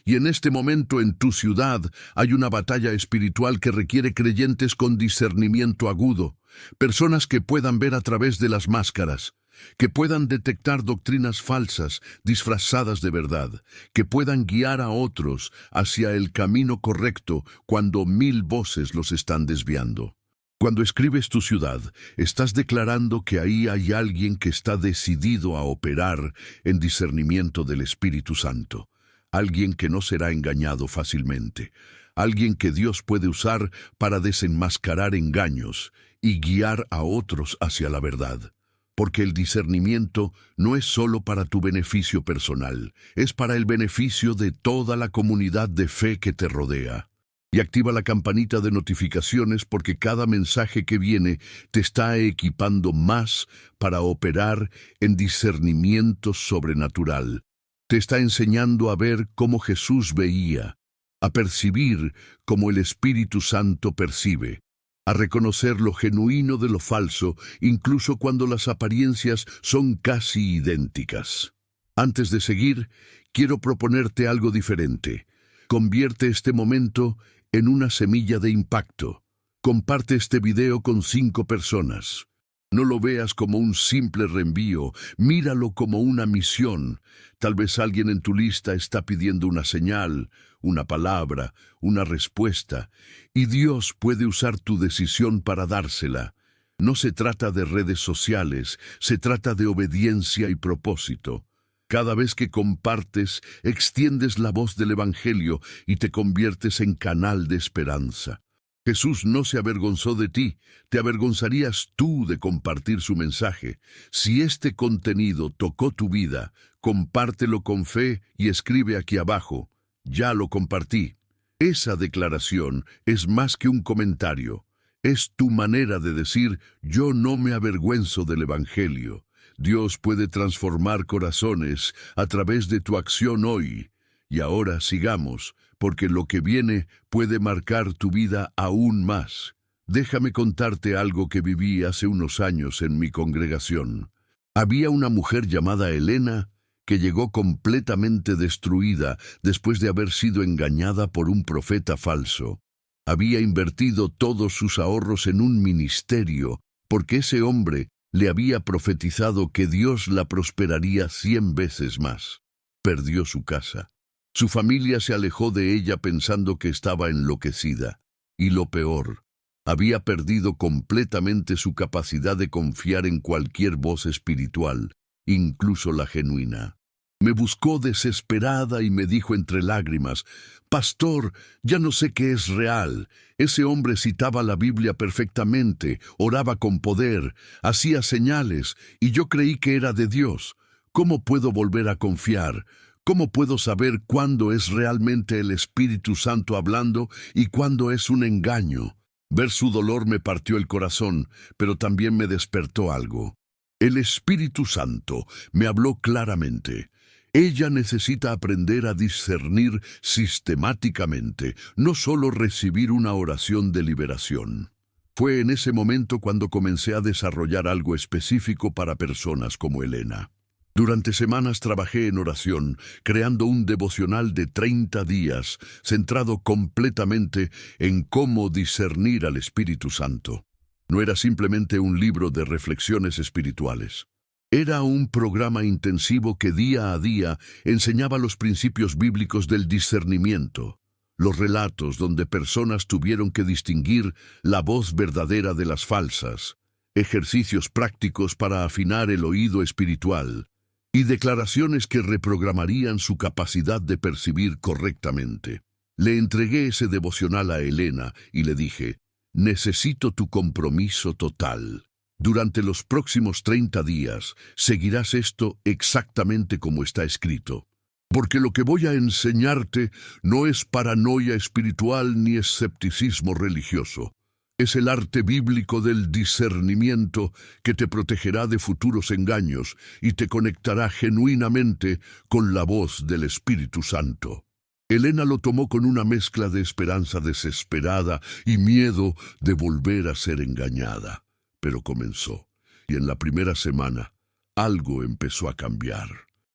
[SPEAKER 1] Y en este momento en tu ciudad hay una batalla espiritual que requiere creyentes con discernimiento agudo, personas que puedan ver a través de las máscaras, que puedan detectar doctrinas falsas disfrazadas de verdad, que puedan guiar a otros hacia el camino correcto cuando 1000 voces los están desviando. Cuando escribes tu ciudad, estás declarando que ahí hay alguien que está decidido a operar en discernimiento del Espíritu Santo. Alguien que no será engañado fácilmente, alguien que Dios puede usar para desenmascarar engaños y guiar a otros hacia la verdad. Porque el discernimiento no es solo para tu beneficio personal, es para el beneficio de toda la comunidad de fe que te rodea. Y activa la campanita de notificaciones porque cada mensaje que viene te está equipando más para operar en discernimiento sobrenatural. Te está enseñando a ver cómo Jesús veía, a percibir como el Espíritu Santo percibe, a reconocer lo genuino de lo falso, incluso cuando las apariencias son casi idénticas. Antes de seguir, quiero proponerte algo diferente. Convierte este momento en una semilla de impacto. Comparte este video con 5 personas. No lo veas como un simple reenvío, míralo como una misión. Tal vez alguien en tu lista está pidiendo una señal, una palabra, una respuesta, y Dios puede usar tu decisión para dársela. No se trata de redes sociales, se trata de obediencia y propósito. Cada vez que compartes, extiendes la voz del Evangelio y te conviertes en canal de esperanza. Jesús no se avergonzó de ti, te avergonzarías tú de compartir su mensaje. Si este contenido tocó tu vida, compártelo con fe y escribe aquí abajo: ya lo compartí. Esa declaración es más que un comentario. Es tu manera de decir: yo no me avergüenzo del Evangelio. Dios puede transformar corazones a través de tu acción hoy. Y ahora sigamos, porque lo que viene puede marcar tu vida aún más. Déjame contarte algo que viví hace unos años en mi congregación. Había una mujer llamada Elena que llegó completamente destruida después de haber sido engañada por un profeta falso. Había invertido todos sus ahorros en un ministerio, porque ese hombre le había profetizado que Dios la prosperaría 100 veces más. Perdió su casa. Su familia se alejó de ella pensando que estaba enloquecida. Y lo peor, había perdido completamente su capacidad de confiar en cualquier voz espiritual, incluso la genuina. Me buscó desesperada y me dijo entre lágrimas: «Pastor, ya no sé qué es real. Ese hombre citaba la Biblia perfectamente, oraba con poder, hacía señales, y yo creí que era de Dios. ¿Cómo puedo volver a confiar? ¿Cómo puedo saber cuándo es realmente el Espíritu Santo hablando y cuándo es un engaño?» Ver su dolor me partió el corazón, pero también me despertó algo. El Espíritu Santo me habló claramente. Ella necesita aprender a discernir sistemáticamente, no solo recibir una oración de liberación. Fue en ese momento cuando comencé a desarrollar algo específico para personas como Elena. Durante semanas trabajé en oración, creando un devocional de 30 días, centrado completamente en cómo discernir al Espíritu Santo. No era simplemente un libro de reflexiones espirituales. Era un programa intensivo que día a día enseñaba los principios bíblicos del discernimiento, los relatos donde personas tuvieron que distinguir la voz verdadera de las falsas, ejercicios prácticos para afinar el oído espiritual, y declaraciones que reprogramarían su capacidad de percibir correctamente. Le entregué ese devocional a Elena y le dije: necesito tu compromiso total. Durante los próximos 30 días seguirás esto exactamente como está escrito. Porque lo que voy a enseñarte no es paranoia espiritual ni escepticismo religioso. Es el arte bíblico del discernimiento que te protegerá de futuros engaños y te conectará genuinamente con la voz del Espíritu Santo. Elena lo tomó con una mezcla de esperanza desesperada y miedo de volver a ser engañada. Pero comenzó, y en la primera semana, algo empezó a cambiar.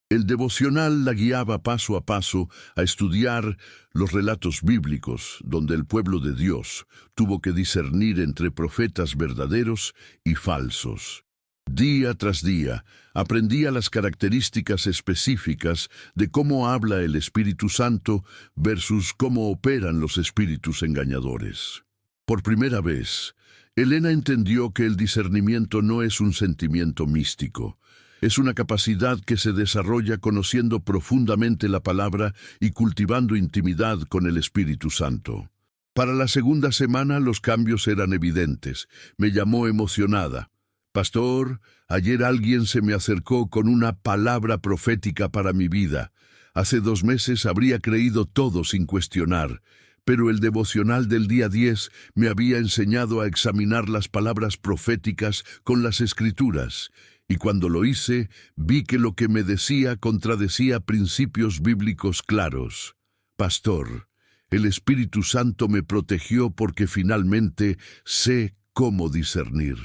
[SPEAKER 1] El devocional la guiaba paso a paso a estudiar los relatos bíblicos donde el pueblo de Dios tuvo que discernir entre profetas verdaderos y falsos. Día tras día, aprendía las características específicas de cómo habla el Espíritu Santo versus cómo operan los espíritus engañadores. Por primera vez, Elena entendió que el discernimiento no es un sentimiento místico. Es una capacidad que se desarrolla conociendo profundamente la palabra y cultivando intimidad con el Espíritu Santo. Para la segunda semana los cambios eran evidentes. Me llamó emocionada. «Pastor, ayer alguien se me acercó con una palabra profética para mi vida. Hace 2 meses habría creído todo sin cuestionar, pero el devocional del día 10 me había enseñado a examinar las palabras proféticas con las Escrituras, y cuando lo hice, vi que lo que me decía contradecía principios bíblicos claros. Pastor, el Espíritu Santo me protegió porque finalmente sé cómo discernir».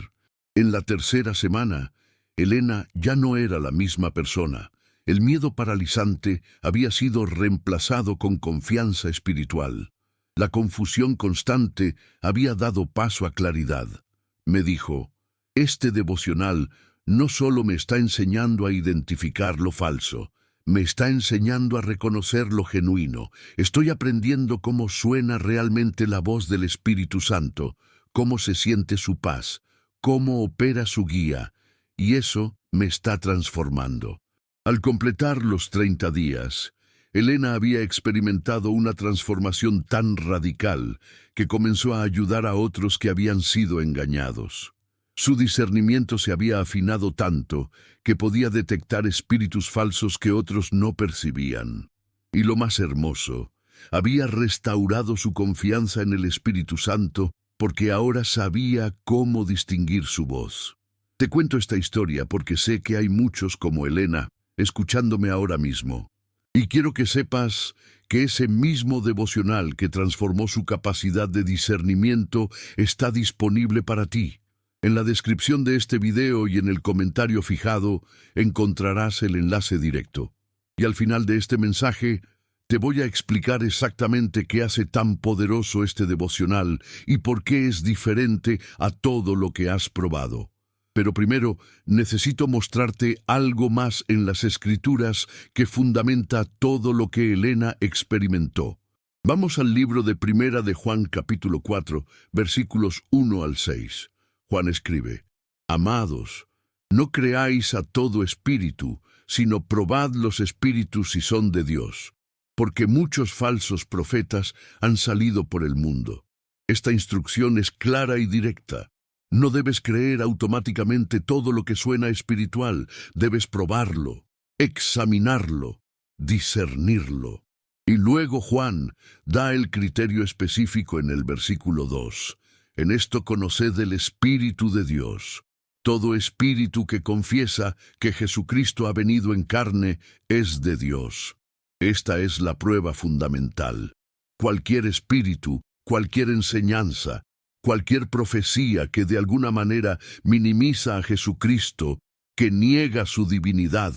[SPEAKER 1] En la tercera semana, Elena ya no era la misma persona. El miedo paralizante había sido reemplazado con confianza espiritual. La confusión constante había dado paso a claridad. Me dijo: Este devocional no solo me está enseñando a identificar lo falso, me está enseñando a reconocer lo genuino. Estoy aprendiendo cómo suena realmente la voz del Espíritu Santo, cómo se siente su paz, cómo opera su guía, y eso me está transformando. Al completar los 30 días, Elena había experimentado una transformación tan radical que comenzó a ayudar a otros que habían sido engañados. Su discernimiento se había afinado tanto que podía detectar espíritus falsos que otros no percibían. Y lo más hermoso, había restaurado su confianza en el Espíritu Santo porque ahora sabía cómo distinguir su voz. Te cuento esta historia porque sé que hay muchos como Elena escuchándome ahora mismo. Y quiero que sepas que ese mismo devocional que transformó su capacidad de discernimiento está disponible para ti. En la descripción de este video y en el comentario fijado encontrarás el enlace directo. Y al final de este mensaje te voy a explicar exactamente qué hace tan poderoso este devocional y por qué es diferente a todo lo que has probado. Pero primero necesito mostrarte algo más en las Escrituras que fundamenta todo lo que Elena experimentó. Vamos al libro de Primera de Juan capítulo 4, versículos 1 al 6. Juan escribe: Amados, no creáis a todo espíritu, sino probad los espíritus si son de Dios, porque muchos falsos profetas han salido por el mundo. Esta instrucción es clara y directa. No debes creer automáticamente todo lo que suena espiritual, debes probarlo, examinarlo, discernirlo. Y luego Juan da el criterio específico en el versículo 2. En esto conoced el Espíritu de Dios. Todo espíritu que confiesa que Jesucristo ha venido en carne es de Dios. Esta es la prueba fundamental. Cualquier espíritu, cualquier enseñanza, cualquier profecía que de alguna manera minimiza a Jesucristo, que niega su divinidad,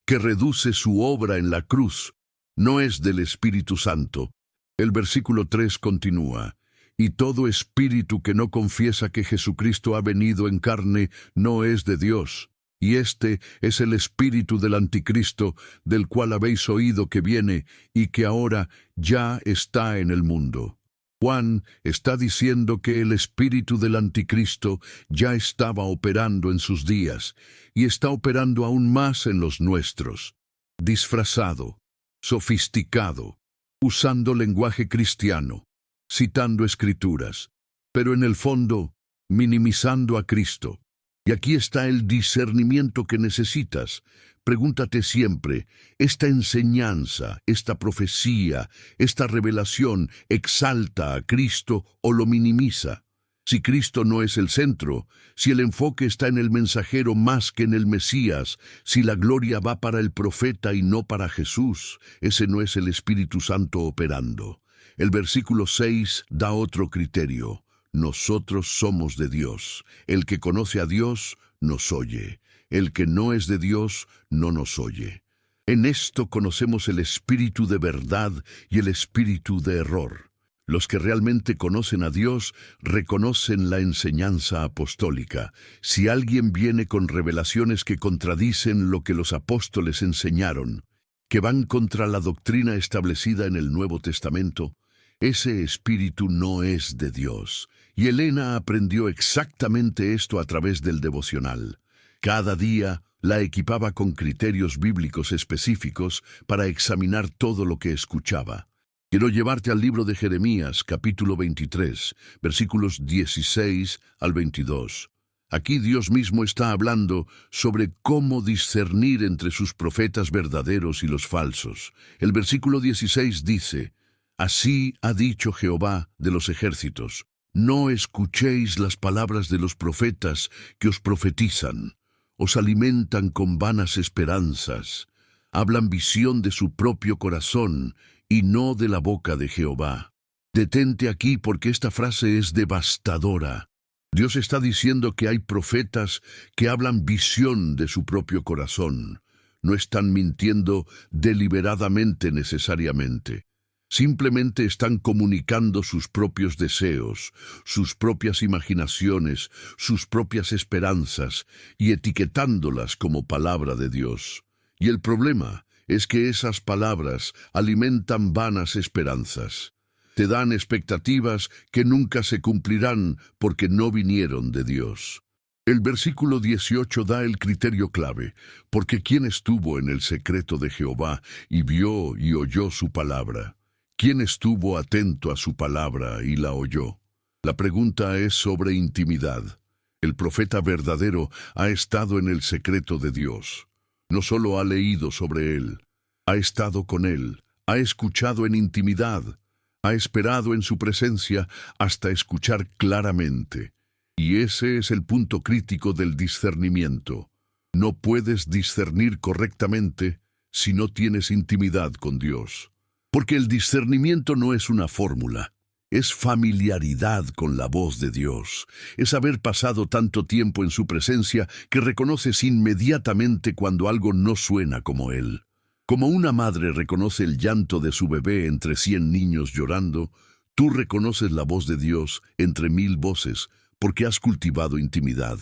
[SPEAKER 1] que reduce su obra en la cruz, no es del Espíritu Santo. El versículo 3 continúa: Y todo espíritu que no confiesa que Jesucristo ha venido en carne no es de Dios. Y este es el espíritu del anticristo, del cual habéis oído que viene y que ahora ya está en el mundo. Juan está diciendo que el espíritu del anticristo ya estaba operando en sus días y está operando aún más en los nuestros. Disfrazado, sofisticado, usando lenguaje cristiano, citando escrituras, pero en el fondo minimizando a Cristo. Y aquí está el discernimiento que necesitas. Pregúntate siempre, ¿esta enseñanza, esta profecía, esta revelación exalta a Cristo o lo minimiza? Si Cristo no es el centro, si el enfoque está en el mensajero más que en el Mesías, si la gloria va para el profeta y no para Jesús, ese no es el Espíritu Santo operando. El versículo 6 da otro criterio. Nosotros somos de Dios. El que conoce a Dios nos oye. El que no es de Dios no nos oye. En esto conocemos el espíritu de verdad y el espíritu de error. Los que realmente conocen a Dios reconocen la enseñanza apostólica. Si alguien viene con revelaciones que contradicen lo que los apóstoles enseñaron, que van contra la doctrina establecida en el Nuevo Testamento, ese espíritu no es de Dios. Y Elena aprendió exactamente esto a través del devocional. Cada día la equipaba con criterios bíblicos específicos para examinar todo lo que escuchaba. Quiero llevarte al libro de Jeremías, capítulo 23, versículos 16 al 22. Aquí Dios mismo está hablando sobre cómo discernir entre sus profetas verdaderos y los falsos. El versículo 16 dice: Así ha dicho Jehová de los ejércitos: No escuchéis las palabras de los profetas que os profetizan. Os alimentan con vanas esperanzas. Hablan visión de su propio corazón y no de la boca de Jehová. Detente aquí porque esta frase es devastadora. Dios está diciendo que hay profetas que hablan visión de su propio corazón. No están mintiendo deliberadamente necesariamente. Simplemente están comunicando sus propios deseos, sus propias imaginaciones, sus propias esperanzas y etiquetándolas como palabra de Dios. Y el problema es que esas palabras alimentan vanas esperanzas. Te dan expectativas que nunca se cumplirán porque no vinieron de Dios. El versículo 18 da el criterio clave, porque ¿quién estuvo en el secreto de Jehová y vio y oyó su palabra? ¿Quién estuvo atento a su palabra y la oyó? La pregunta es sobre intimidad. El profeta verdadero ha estado en el secreto de Dios. No solo ha leído sobre él, ha estado con él, ha escuchado en intimidad, ha esperado en su presencia hasta escuchar claramente. Y ese es el punto crítico del discernimiento. No puedes discernir correctamente si no tienes intimidad con Dios. Porque el discernimiento no es una fórmula, es familiaridad con la voz de Dios, es haber pasado tanto tiempo en su presencia que reconoces inmediatamente cuando algo no suena como Él. Como una madre reconoce el llanto de su bebé entre 100 niños llorando, tú reconoces la voz de Dios entre 1000 voces, porque has cultivado intimidad.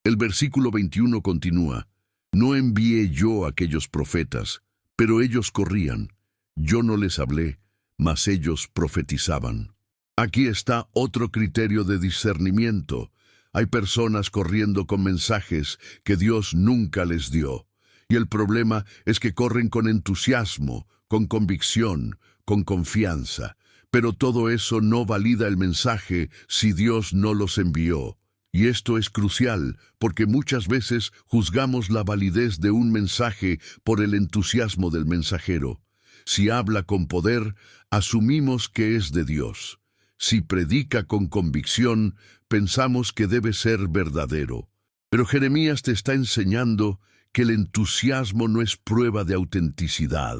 [SPEAKER 1] El versículo 21 continúa, «No envié yo a aquellos profetas, pero ellos corrían. Yo no les hablé, mas ellos profetizaban». Aquí está otro criterio de discernimiento. Hay personas corriendo con mensajes que Dios nunca les dio. Y el problema es que corren con entusiasmo, con convicción, con confianza. Pero todo eso no valida el mensaje si Dios no los envió. Y esto es crucial, porque muchas veces juzgamos la validez de un mensaje por el entusiasmo del mensajero. Si habla con poder, asumimos que es de Dios. Si predica con convicción, pensamos que debe ser verdadero. Pero Jeremías te está enseñando que el entusiasmo no es prueba de autenticidad.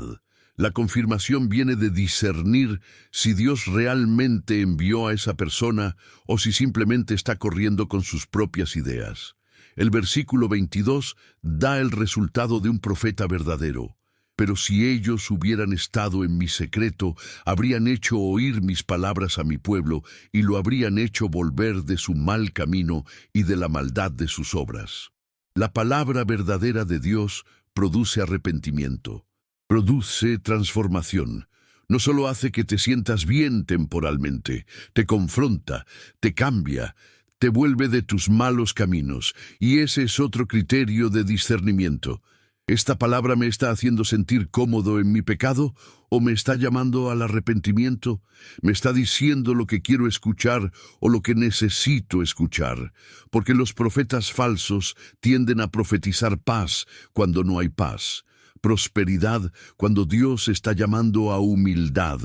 [SPEAKER 1] La confirmación viene de discernir si Dios realmente envió a esa persona o si simplemente está corriendo con sus propias ideas. El versículo 22 da el resultado de un profeta verdadero. Pero si ellos hubieran estado en mi secreto, habrían hecho oír mis palabras a mi pueblo y lo habrían hecho volver de su mal camino y de la maldad de sus obras. La palabra verdadera de Dios produce arrepentimiento, produce transformación. No solo hace que te sientas bien temporalmente, te confronta, te cambia, te vuelve de tus malos caminos, y ese es otro criterio de discernimiento. ¿Esta palabra me está haciendo sentir cómodo en mi pecado o me está llamando al arrepentimiento? ¿Me está diciendo lo que quiero escuchar o lo que necesito escuchar? Porque los profetas falsos tienden a profetizar paz cuando no hay paz, prosperidad cuando Dios está llamando a humildad,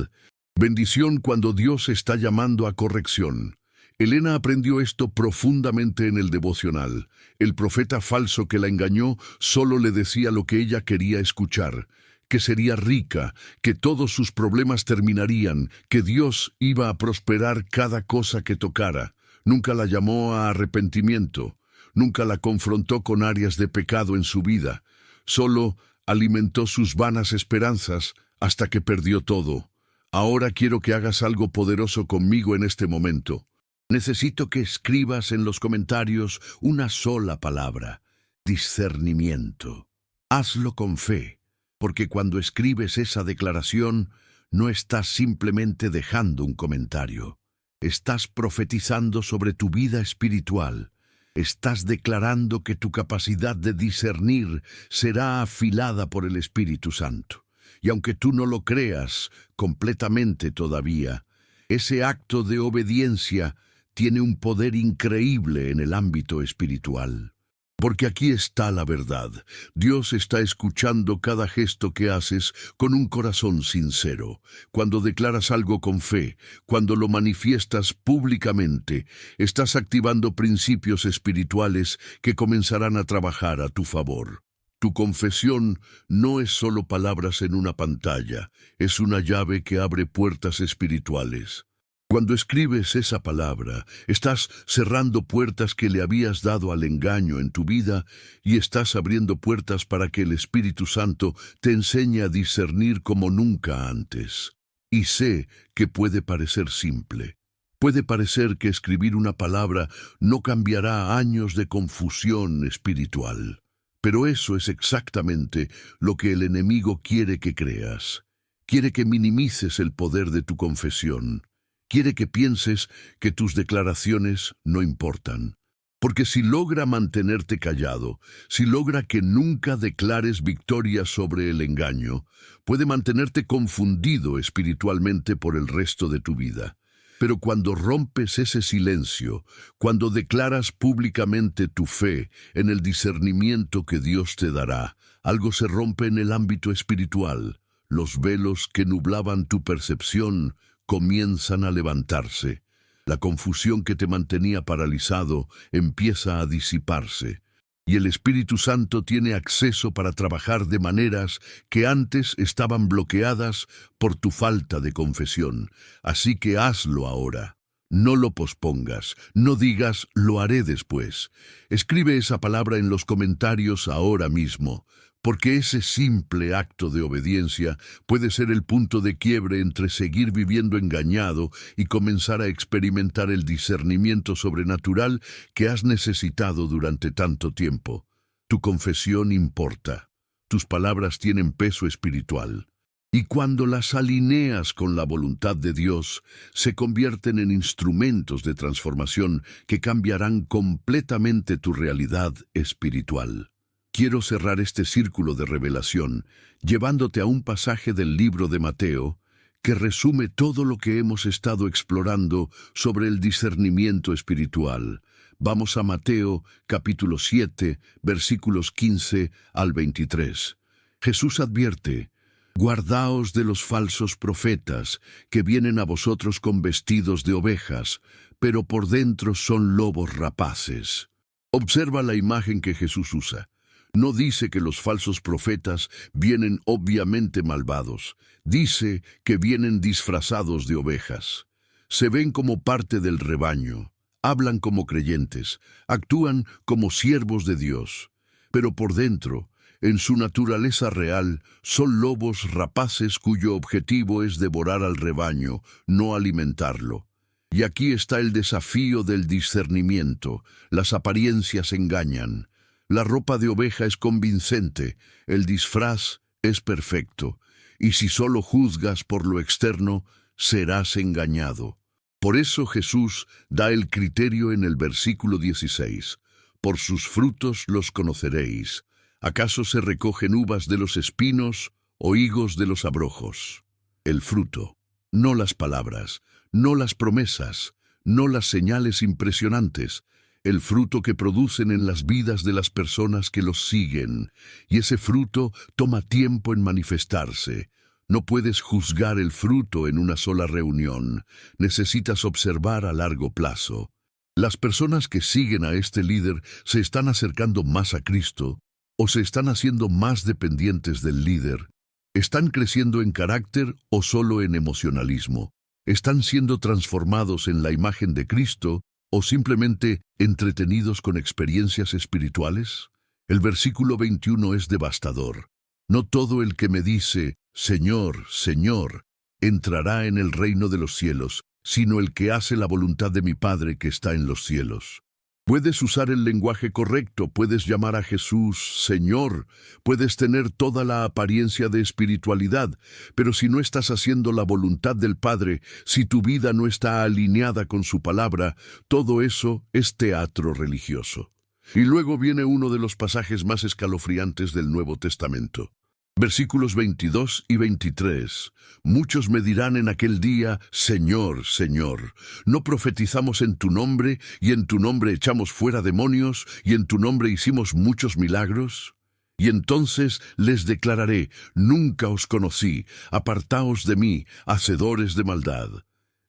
[SPEAKER 1] bendición cuando Dios está llamando a corrección. Elena aprendió esto profundamente en el devocional. El profeta falso que la engañó solo le decía lo que ella quería escuchar, que sería rica, que todos sus problemas terminarían, que Dios iba a prosperar cada cosa que tocara. Nunca la llamó a arrepentimiento, nunca la confrontó con áreas de pecado en su vida, solo alimentó sus vanas esperanzas hasta que perdió todo. Ahora quiero que hagas algo poderoso conmigo en este momento. Necesito que escribas en los comentarios una sola palabra: discernimiento. Hazlo con fe, porque cuando escribes esa declaración, no estás simplemente dejando un comentario. Estás profetizando sobre tu vida espiritual. Estás declarando que tu capacidad de discernir será afilada por el Espíritu Santo. Y aunque tú no lo creas completamente todavía, ese acto de obediencia tiene un poder increíble en el ámbito espiritual. Porque aquí está la verdad. Dios está escuchando cada gesto que haces con un corazón sincero. Cuando declaras algo con fe, cuando lo manifiestas públicamente, estás activando principios espirituales que comenzarán a trabajar a tu favor. Tu confesión no es solo palabras en una pantalla, es una llave que abre puertas espirituales. Cuando escribes esa palabra, estás cerrando puertas que le habías dado al engaño en tu vida y estás abriendo puertas para que el Espíritu Santo te enseñe a discernir como nunca antes. Y sé que puede parecer simple. Puede parecer que escribir una palabra no cambiará años de confusión espiritual. Pero eso es exactamente lo que el enemigo quiere que creas. Quiere que minimices el poder de tu confesión. Quiere que pienses que tus declaraciones no importan. Porque si logra mantenerte callado, si logra que nunca declares victoria sobre el engaño, puede mantenerte confundido espiritualmente por el resto de tu vida. Pero cuando rompes ese silencio, cuando declaras públicamente tu fe en el discernimiento que Dios te dará, algo se rompe en el ámbito espiritual. Los velos que nublaban tu percepción comienzan a levantarse. La confusión que te mantenía paralizado empieza a disiparse, y el Espíritu Santo tiene acceso para trabajar de maneras que antes estaban bloqueadas por tu falta de confesión. Así que hazlo ahora. No lo pospongas, no digas lo haré después. Escribe esa palabra en los comentarios ahora mismo, porque ese simple acto de obediencia puede ser el punto de quiebre entre seguir viviendo engañado y comenzar a experimentar el discernimiento sobrenatural que has necesitado durante tanto tiempo. Tu confesión importa. Tus palabras tienen peso espiritual. Y cuando las alineas con la voluntad de Dios, se convierten en instrumentos de transformación que cambiarán completamente tu realidad espiritual. Quiero cerrar este círculo de revelación llevándote a un pasaje del libro de Mateo que resume todo lo que hemos estado explorando sobre el discernimiento espiritual. Vamos a Mateo capítulo 7, versículos 15 al 23. Jesús advierte: guardaos de los falsos profetas que vienen a vosotros con vestidos de ovejas, pero por dentro son lobos rapaces. Observa la imagen que Jesús usa. No dice que los falsos profetas vienen obviamente malvados. Dice que vienen disfrazados de ovejas. Se ven como parte del rebaño. Hablan como creyentes. Actúan como siervos de Dios. Pero por dentro, en su naturaleza real, son lobos rapaces cuyo objetivo es devorar al rebaño, no alimentarlo. Y aquí está el desafío del discernimiento. Las apariencias engañan. La ropa de oveja es convincente, el disfraz es perfecto, y si solo juzgas por lo externo, serás engañado. Por eso Jesús da el criterio en el versículo 16. Por sus frutos los conoceréis. ¿Acaso se recogen uvas de los espinos o higos de los abrojos? El fruto, no las palabras, no las promesas, no las señales impresionantes, el fruto que producen en las vidas de las personas que los siguen, y ese fruto toma tiempo en manifestarse. No puedes juzgar el fruto en una sola reunión, necesitas observar a largo plazo. Las personas que siguen a este líder se están acercando más a Cristo, o se están haciendo más dependientes del líder. ¿Están creciendo en carácter o solo en emocionalismo? ¿Están siendo transformados en la imagen de Cristo o simplemente entretenidos con experiencias espirituales? El versículo 21 es devastador. No todo el que me dice, Señor, Señor, entrará en el reino de los cielos, sino el que hace la voluntad de mi Padre que está en los cielos. Puedes usar el lenguaje correcto, puedes llamar a Jesús Señor, puedes tener toda la apariencia de espiritualidad, pero si no estás haciendo la voluntad del Padre, si tu vida no está alineada con su palabra, todo eso es teatro religioso. Y luego viene uno de los pasajes más escalofriantes del Nuevo Testamento. Versículos 22 y 23. Muchos me dirán en aquel día, Señor, Señor, ¿no profetizamos en tu nombre, y en tu nombre echamos fuera demonios, y en tu nombre hicimos muchos milagros? Y entonces les declararé, nunca os conocí, apartaos de mí, hacedores de maldad.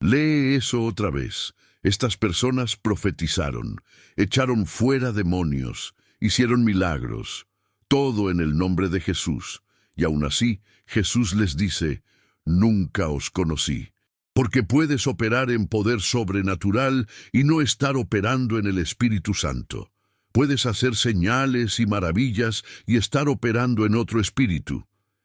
[SPEAKER 1] Lee eso otra vez. Estas personas profetizaron, echaron fuera demonios, hicieron milagros, todo en el nombre de Jesús. Y aún así, Jesús les dice, nunca os conocí. Porque puedes operar en poder sobrenatural y no estar operando en el Espíritu Santo. Puedes hacer señales y maravillas y estar operando en otro espíritu.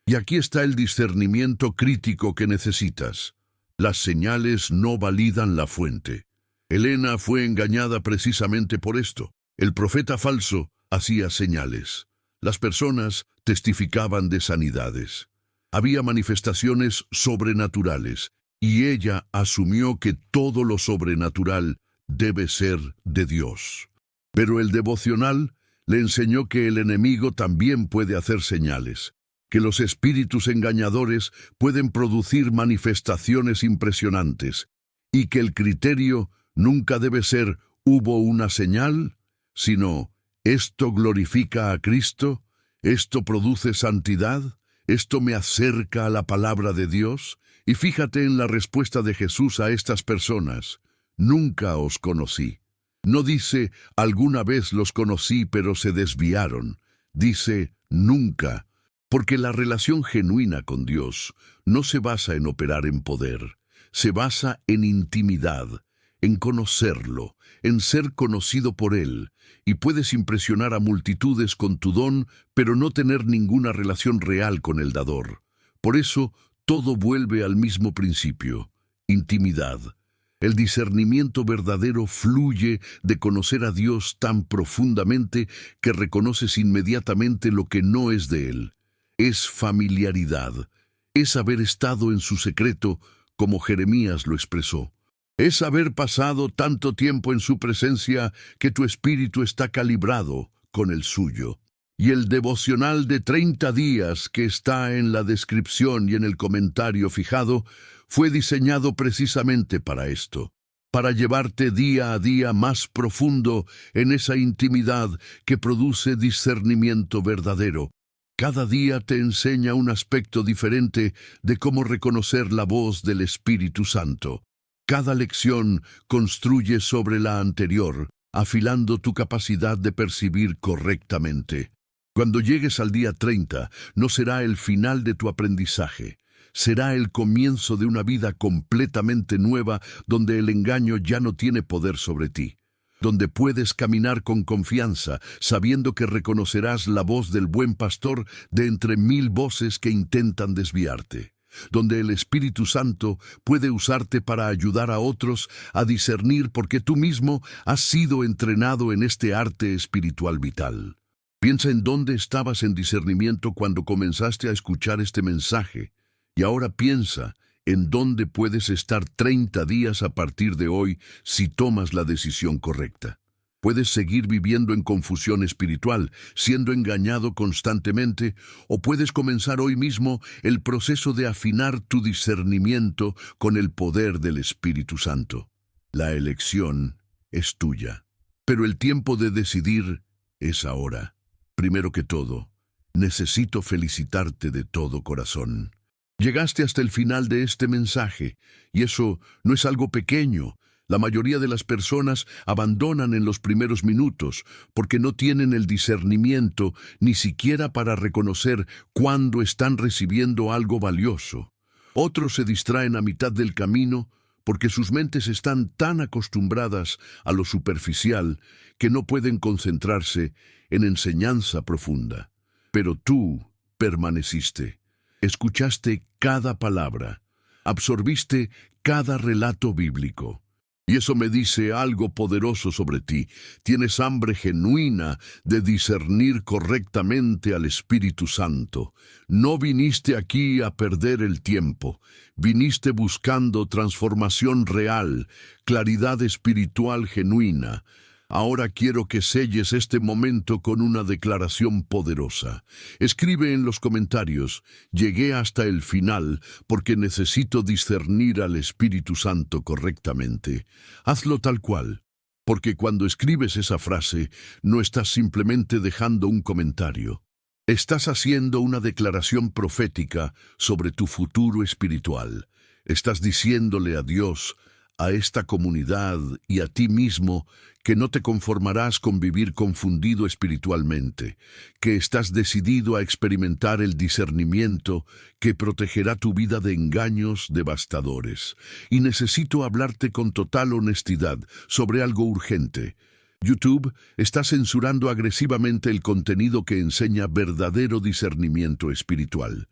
[SPEAKER 1] Y aquí está el discernimiento crítico que necesitas. Las señales no validan la fuente. Helena fue engañada precisamente por esto. El profeta falso hacía señales. Las personas testificaban de sanidades. Había manifestaciones sobrenaturales, y ella asumió que todo lo sobrenatural debe ser de Dios. Pero el devocional le enseñó que el enemigo también puede hacer señales, que los espíritus engañadores pueden producir manifestaciones impresionantes, y que el criterio nunca debe ser «hubo una señal», sino «esto glorifica a Cristo», «esto produce santidad», «esto me acerca a la palabra de Dios». Y fíjate en la respuesta de Jesús a estas personas: «Nunca os conocí». No dice «alguna vez los conocí pero se desviaron». Dice «nunca», porque la relación genuina con Dios no se basa en operar en poder, se basa en intimidad, en conocerlo, en ser conocido por Él, y puedes impresionar a multitudes con tu don, pero no tener ninguna relación real con el dador. Por eso, todo vuelve al mismo principio: intimidad. El discernimiento verdadero fluye de conocer a Dios tan profundamente que reconoces inmediatamente lo que no es de Él. Es familiaridad, es haber estado en su secreto, como Jeremías lo expresó. Es haber pasado tanto tiempo en su presencia que tu espíritu está calibrado con el suyo. Y el devocional de 30 días que está en la descripción y en el comentario fijado fue diseñado precisamente para esto, para llevarte día a día más profundo en esa intimidad que produce discernimiento verdadero. Cada día te enseña un aspecto diferente de cómo reconocer la voz del Espíritu Santo. Cada lección construye sobre la anterior, afilando tu capacidad de percibir correctamente. Cuando llegues al día 30, no será el final de tu aprendizaje. Será el comienzo de una vida completamente nueva donde el engaño ya no tiene poder sobre ti. Donde puedes caminar con confianza, sabiendo que reconocerás la voz del buen pastor de entre 1000 voces que intentan desviarte. Donde el Espíritu Santo puede usarte para ayudar a otros a discernir porque tú mismo has sido entrenado en este arte espiritual vital. Piensa en dónde estabas en discernimiento cuando comenzaste a escuchar este mensaje, y ahora piensa en dónde puedes estar 30 días a partir de hoy si tomas la decisión correcta. Puedes seguir viviendo en confusión espiritual, siendo engañado constantemente, o puedes comenzar hoy mismo el proceso de afinar tu discernimiento con el poder del Espíritu Santo. La elección es tuya, pero el tiempo de decidir es ahora. Primero que todo, necesito felicitarte de todo corazón. Llegaste hasta el final de este mensaje, y eso no es algo pequeño. La mayoría de las personas abandonan en los primeros minutos porque no tienen el discernimiento ni siquiera para reconocer cuándo están recibiendo algo valioso. Otros se distraen a mitad del camino porque sus mentes están tan acostumbradas a lo superficial que no pueden concentrarse en enseñanza profunda. Pero tú permaneciste, escuchaste cada palabra, absorbiste cada relato bíblico. Y eso me dice algo poderoso sobre ti. Tienes hambre genuina de discernir correctamente al Espíritu Santo. No viniste aquí a perder el tiempo. Viniste buscando transformación real, claridad espiritual genuina. Ahora quiero que selles este momento con una declaración poderosa. Escribe en los comentarios: llegué hasta el final porque necesito discernir al Espíritu Santo correctamente. Hazlo tal cual, porque cuando escribes esa frase, no estás simplemente dejando un comentario. Estás haciendo una declaración profética sobre tu futuro espiritual. Estás diciéndole a Dios, a esta comunidad y a ti mismo que no te conformarás con vivir confundido espiritualmente, que estás decidido a experimentar el discernimiento que protegerá tu vida de engaños devastadores. Y necesito hablarte con total honestidad sobre algo urgente. YouTube está censurando agresivamente el contenido que enseña verdadero discernimiento espiritual.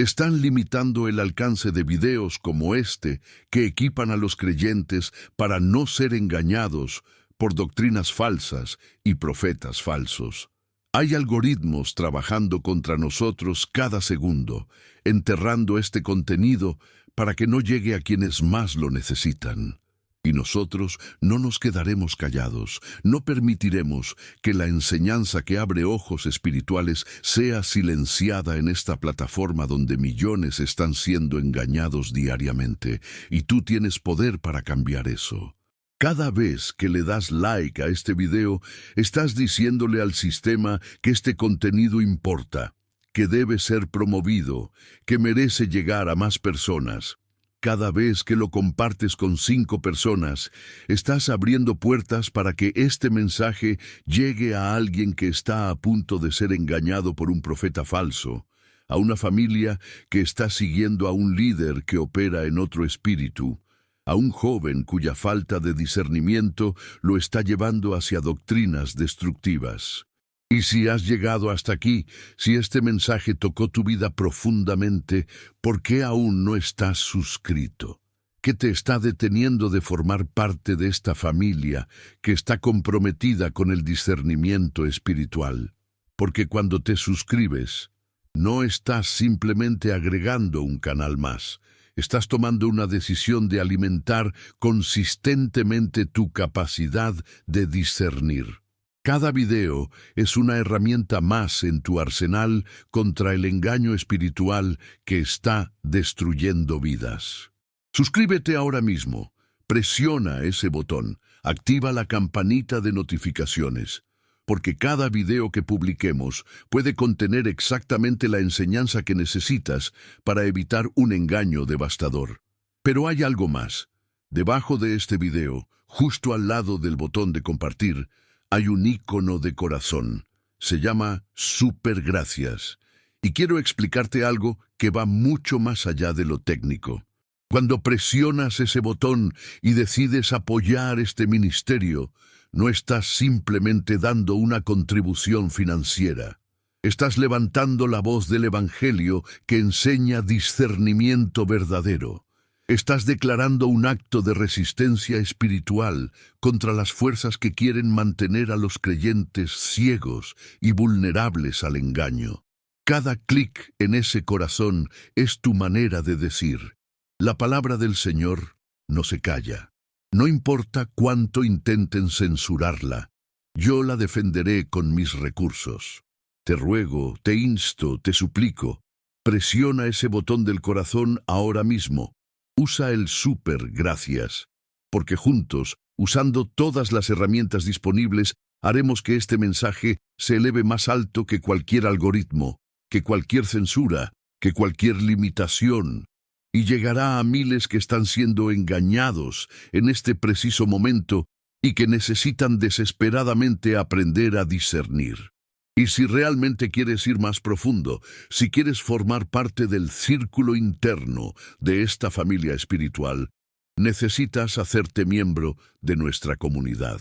[SPEAKER 1] Están limitando el alcance de videos como este que equipan a los creyentes para no ser engañados por doctrinas falsas y profetas falsos. Hay algoritmos trabajando contra nosotros cada segundo, enterrando este contenido para que no llegue a quienes más lo necesitan. Y nosotros no nos quedaremos callados, no permitiremos que la enseñanza que abre ojos espirituales sea silenciada en esta plataforma donde millones están siendo engañados diariamente, y tú tienes poder para cambiar eso. Cada vez que le das like a este video, estás diciéndole al sistema que este contenido importa, que debe ser promovido, que merece llegar a más personas. Cada vez que lo compartes con 5 personas, estás abriendo puertas para que este mensaje llegue a alguien que está a punto de ser engañado por un profeta falso, a una familia que está siguiendo a un líder que opera en otro espíritu, a un joven cuya falta de discernimiento lo está llevando hacia doctrinas destructivas. Y si has llegado hasta aquí, si este mensaje tocó tu vida profundamente, ¿por qué aún no estás suscrito? ¿Qué te está deteniendo de formar parte de esta familia que está comprometida con el discernimiento espiritual? Porque cuando te suscribes, no estás simplemente agregando un canal más. Estás tomando una decisión de alimentar consistentemente tu capacidad de discernir. Cada video es una herramienta más en tu arsenal contra el engaño espiritual que está destruyendo vidas. Suscríbete ahora mismo, presiona ese botón, activa la campanita de notificaciones, porque cada video que publiquemos puede contener exactamente la enseñanza que necesitas para evitar un engaño devastador. Pero hay algo más. Debajo de este video, justo al lado del botón de compartir, hay un icono de corazón. Se llama Super Gracias. Y quiero explicarte algo que va mucho más allá de lo técnico. Cuando presionas ese botón y decides apoyar este ministerio, no estás simplemente dando una contribución financiera. Estás levantando la voz del Evangelio que enseña discernimiento verdadero. Estás declarando un acto de resistencia espiritual contra las fuerzas que quieren mantener a los creyentes ciegos y vulnerables al engaño. Cada clic en ese corazón es tu manera de decir: la palabra del Señor no se calla. No importa cuánto intenten censurarla, yo la defenderé con mis recursos. Te ruego, te insto, te suplico, presiona ese botón del corazón ahora mismo. Usa el Super Gracias, porque juntos, usando todas las herramientas disponibles, haremos que este mensaje se eleve más alto que cualquier algoritmo, que cualquier censura, que cualquier limitación, y llegará a miles que están siendo engañados en este preciso momento y que necesitan desesperadamente aprender a discernir. Y si realmente quieres ir más profundo, si quieres formar parte del círculo interno de esta familia espiritual, necesitas hacerte miembro de nuestra comunidad.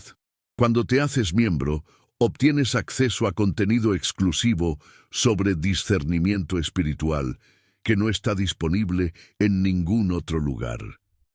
[SPEAKER 1] Cuando te haces miembro, obtienes acceso a contenido exclusivo sobre discernimiento espiritual que no está disponible en ningún otro lugar.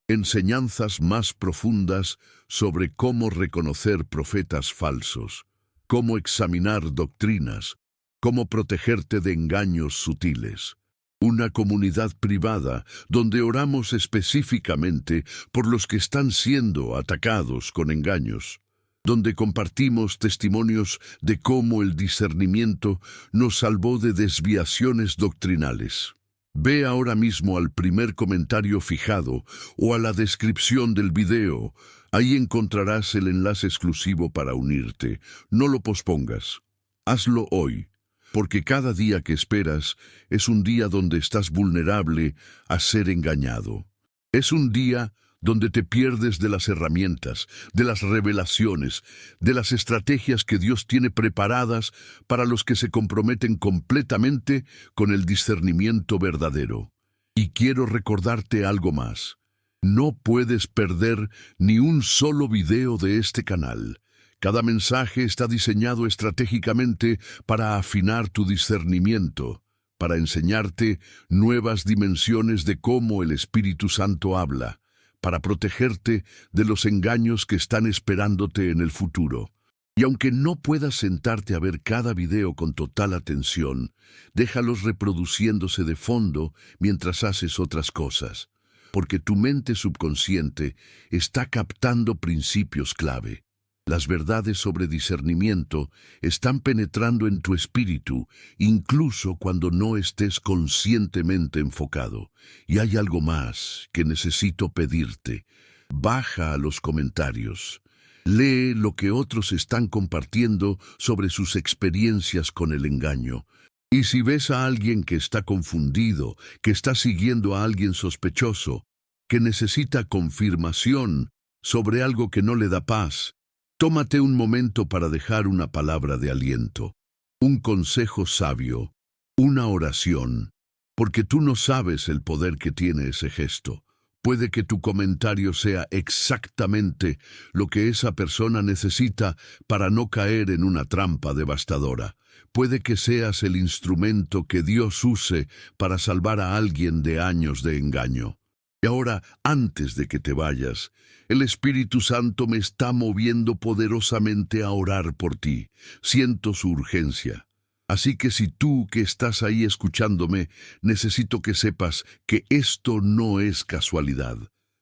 [SPEAKER 1] Enseñanzas más profundas sobre cómo reconocer profetas falsos, cómo examinar doctrinas, cómo protegerte de engaños sutiles. Una comunidad privada donde oramos específicamente por los que están siendo atacados con engaños, donde compartimos testimonios de cómo el discernimiento nos salvó de desviaciones doctrinales. Ve ahora mismo al primer comentario fijado o a la descripción del video. Ahí encontrarás el enlace exclusivo para unirte. No lo pospongas. Hazlo hoy, porque cada día que esperas es un día donde estás vulnerable a ser engañado. Es un día donde te pierdes de las herramientas, de las revelaciones, de las estrategias que Dios tiene preparadas para los que se comprometen completamente con el discernimiento verdadero. Y quiero recordarte algo más. No puedes perder ni un solo video de este canal. Cada mensaje está diseñado estratégicamente para afinar tu discernimiento, para enseñarte nuevas dimensiones de cómo el Espíritu Santo habla, para protegerte de los engaños que están esperándote en el futuro. Y aunque no puedas sentarte a ver cada video con total atención, déjalos reproduciéndose de fondo mientras haces otras cosas, porque tu mente subconsciente está captando principios clave. Las verdades sobre discernimiento están penetrando en tu espíritu, incluso cuando no estés conscientemente enfocado. Y hay algo más que necesito pedirte. Baja a los comentarios. Lee lo que otros están compartiendo sobre sus experiencias con el engaño. Y si ves a alguien que está confundido, que está siguiendo a alguien sospechoso, que necesita confirmación sobre algo que no le da paz, tómate un momento para dejar una palabra de aliento, un consejo sabio, una oración, porque tú no sabes el poder que tiene ese gesto. Puede que tu comentario sea exactamente lo que esa persona necesita para no caer en una trampa devastadora. Puede que seas el instrumento que Dios use para salvar a alguien de años de engaño. Y ahora, antes de que te vayas, el Espíritu Santo me está moviendo poderosamente a orar por ti. Siento su urgencia. Así que si tú que estás ahí escuchándome, necesito que sepas que esto no es casualidad.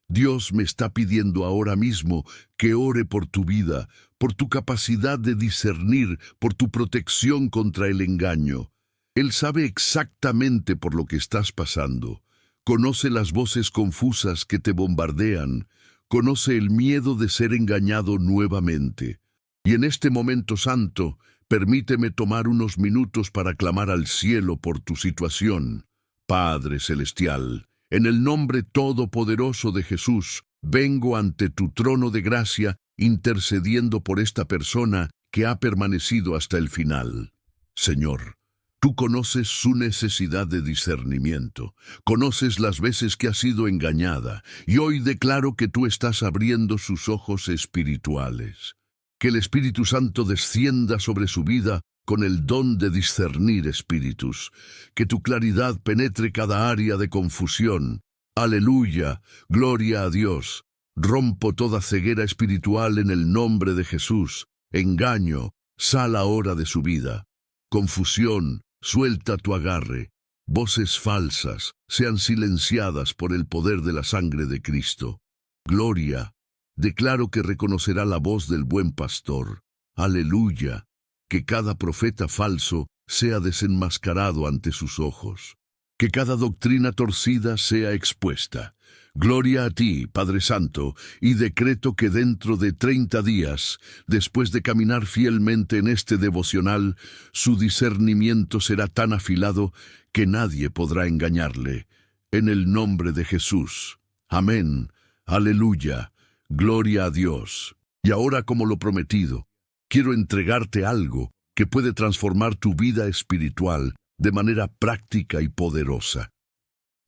[SPEAKER 1] Dios me está pidiendo ahora mismo que ore por tu vida, por tu capacidad de discernir, por tu protección contra el engaño. Él sabe exactamente por lo que estás pasando. Conoce las voces confusas que te bombardean. Conoce el miedo de ser engañado nuevamente. Y en este momento santo, permíteme tomar unos minutos para clamar al cielo por tu situación. Padre Celestial, en el nombre todopoderoso de Jesús, vengo ante tu trono de gracia, intercediendo por esta persona que ha permanecido hasta el final. Señor, tú conoces su necesidad de discernimiento, conoces las veces que ha sido engañada, y hoy declaro que tú estás abriendo sus ojos espirituales. Que el Espíritu Santo descienda sobre su vida con el don de discernir espíritus. Que tu claridad penetre cada área de confusión. Aleluya, gloria a Dios. Rompo toda ceguera espiritual en el nombre de Jesús. Engaño, sal ahora de su vida. Confusión, suelta tu agarre. Voces falsas, sean silenciadas por el poder de la sangre de Cristo. Gloria, declaro que reconocerá la voz del buen pastor. Aleluya, que cada profeta falso sea desenmascarado ante sus ojos. Que cada doctrina torcida sea expuesta. Gloria a ti, Padre Santo, y decreto que dentro de 30 días, después de caminar fielmente en este devocional, su discernimiento será tan afilado que nadie podrá engañarle. En el nombre de Jesús. Amén. Aleluya. Gloria a Dios. Y ahora, como lo prometido, quiero entregarte algo que puede transformar tu vida espiritual de manera práctica y poderosa.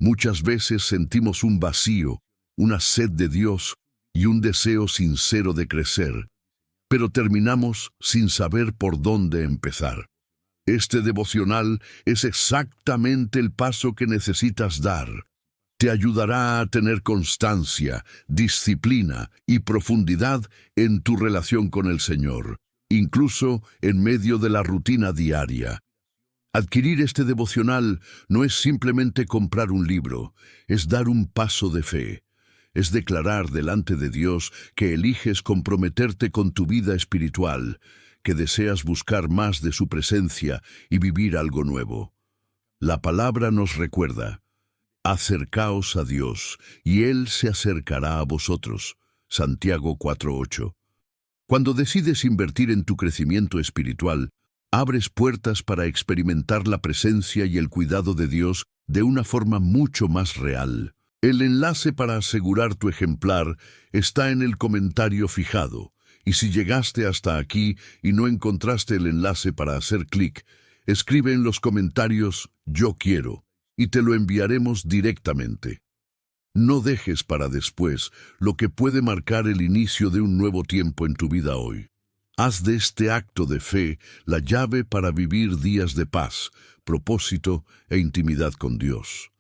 [SPEAKER 1] Muchas veces sentimos un vacío, una sed de Dios y un deseo sincero de crecer, pero terminamos sin saber por dónde empezar. Este devocional es exactamente el paso que necesitas dar. Te ayudará a tener constancia, disciplina y profundidad en tu relación con el Señor, incluso en medio de la rutina diaria. Adquirir este devocional no es simplemente comprar un libro, es dar un paso de fe. Es declarar delante de Dios que eliges comprometerte con tu vida espiritual, que deseas buscar más de su presencia y vivir algo nuevo. La palabra nos recuerda: acercaos a Dios, y Él se acercará a vosotros. Santiago 4:8. Cuando decides invertir en tu crecimiento espiritual, abres puertas para experimentar la presencia y el cuidado de Dios de una forma mucho más real. El enlace para asegurar tu ejemplar está en el comentario fijado, y si llegaste hasta aquí y no encontraste el enlace para hacer clic, escribe en los comentarios «Yo quiero», y te lo enviaremos directamente. No dejes para después lo que puede marcar el inicio de un nuevo tiempo en tu vida hoy. Haz de este acto de fe la llave para vivir días de paz, propósito e intimidad con Dios.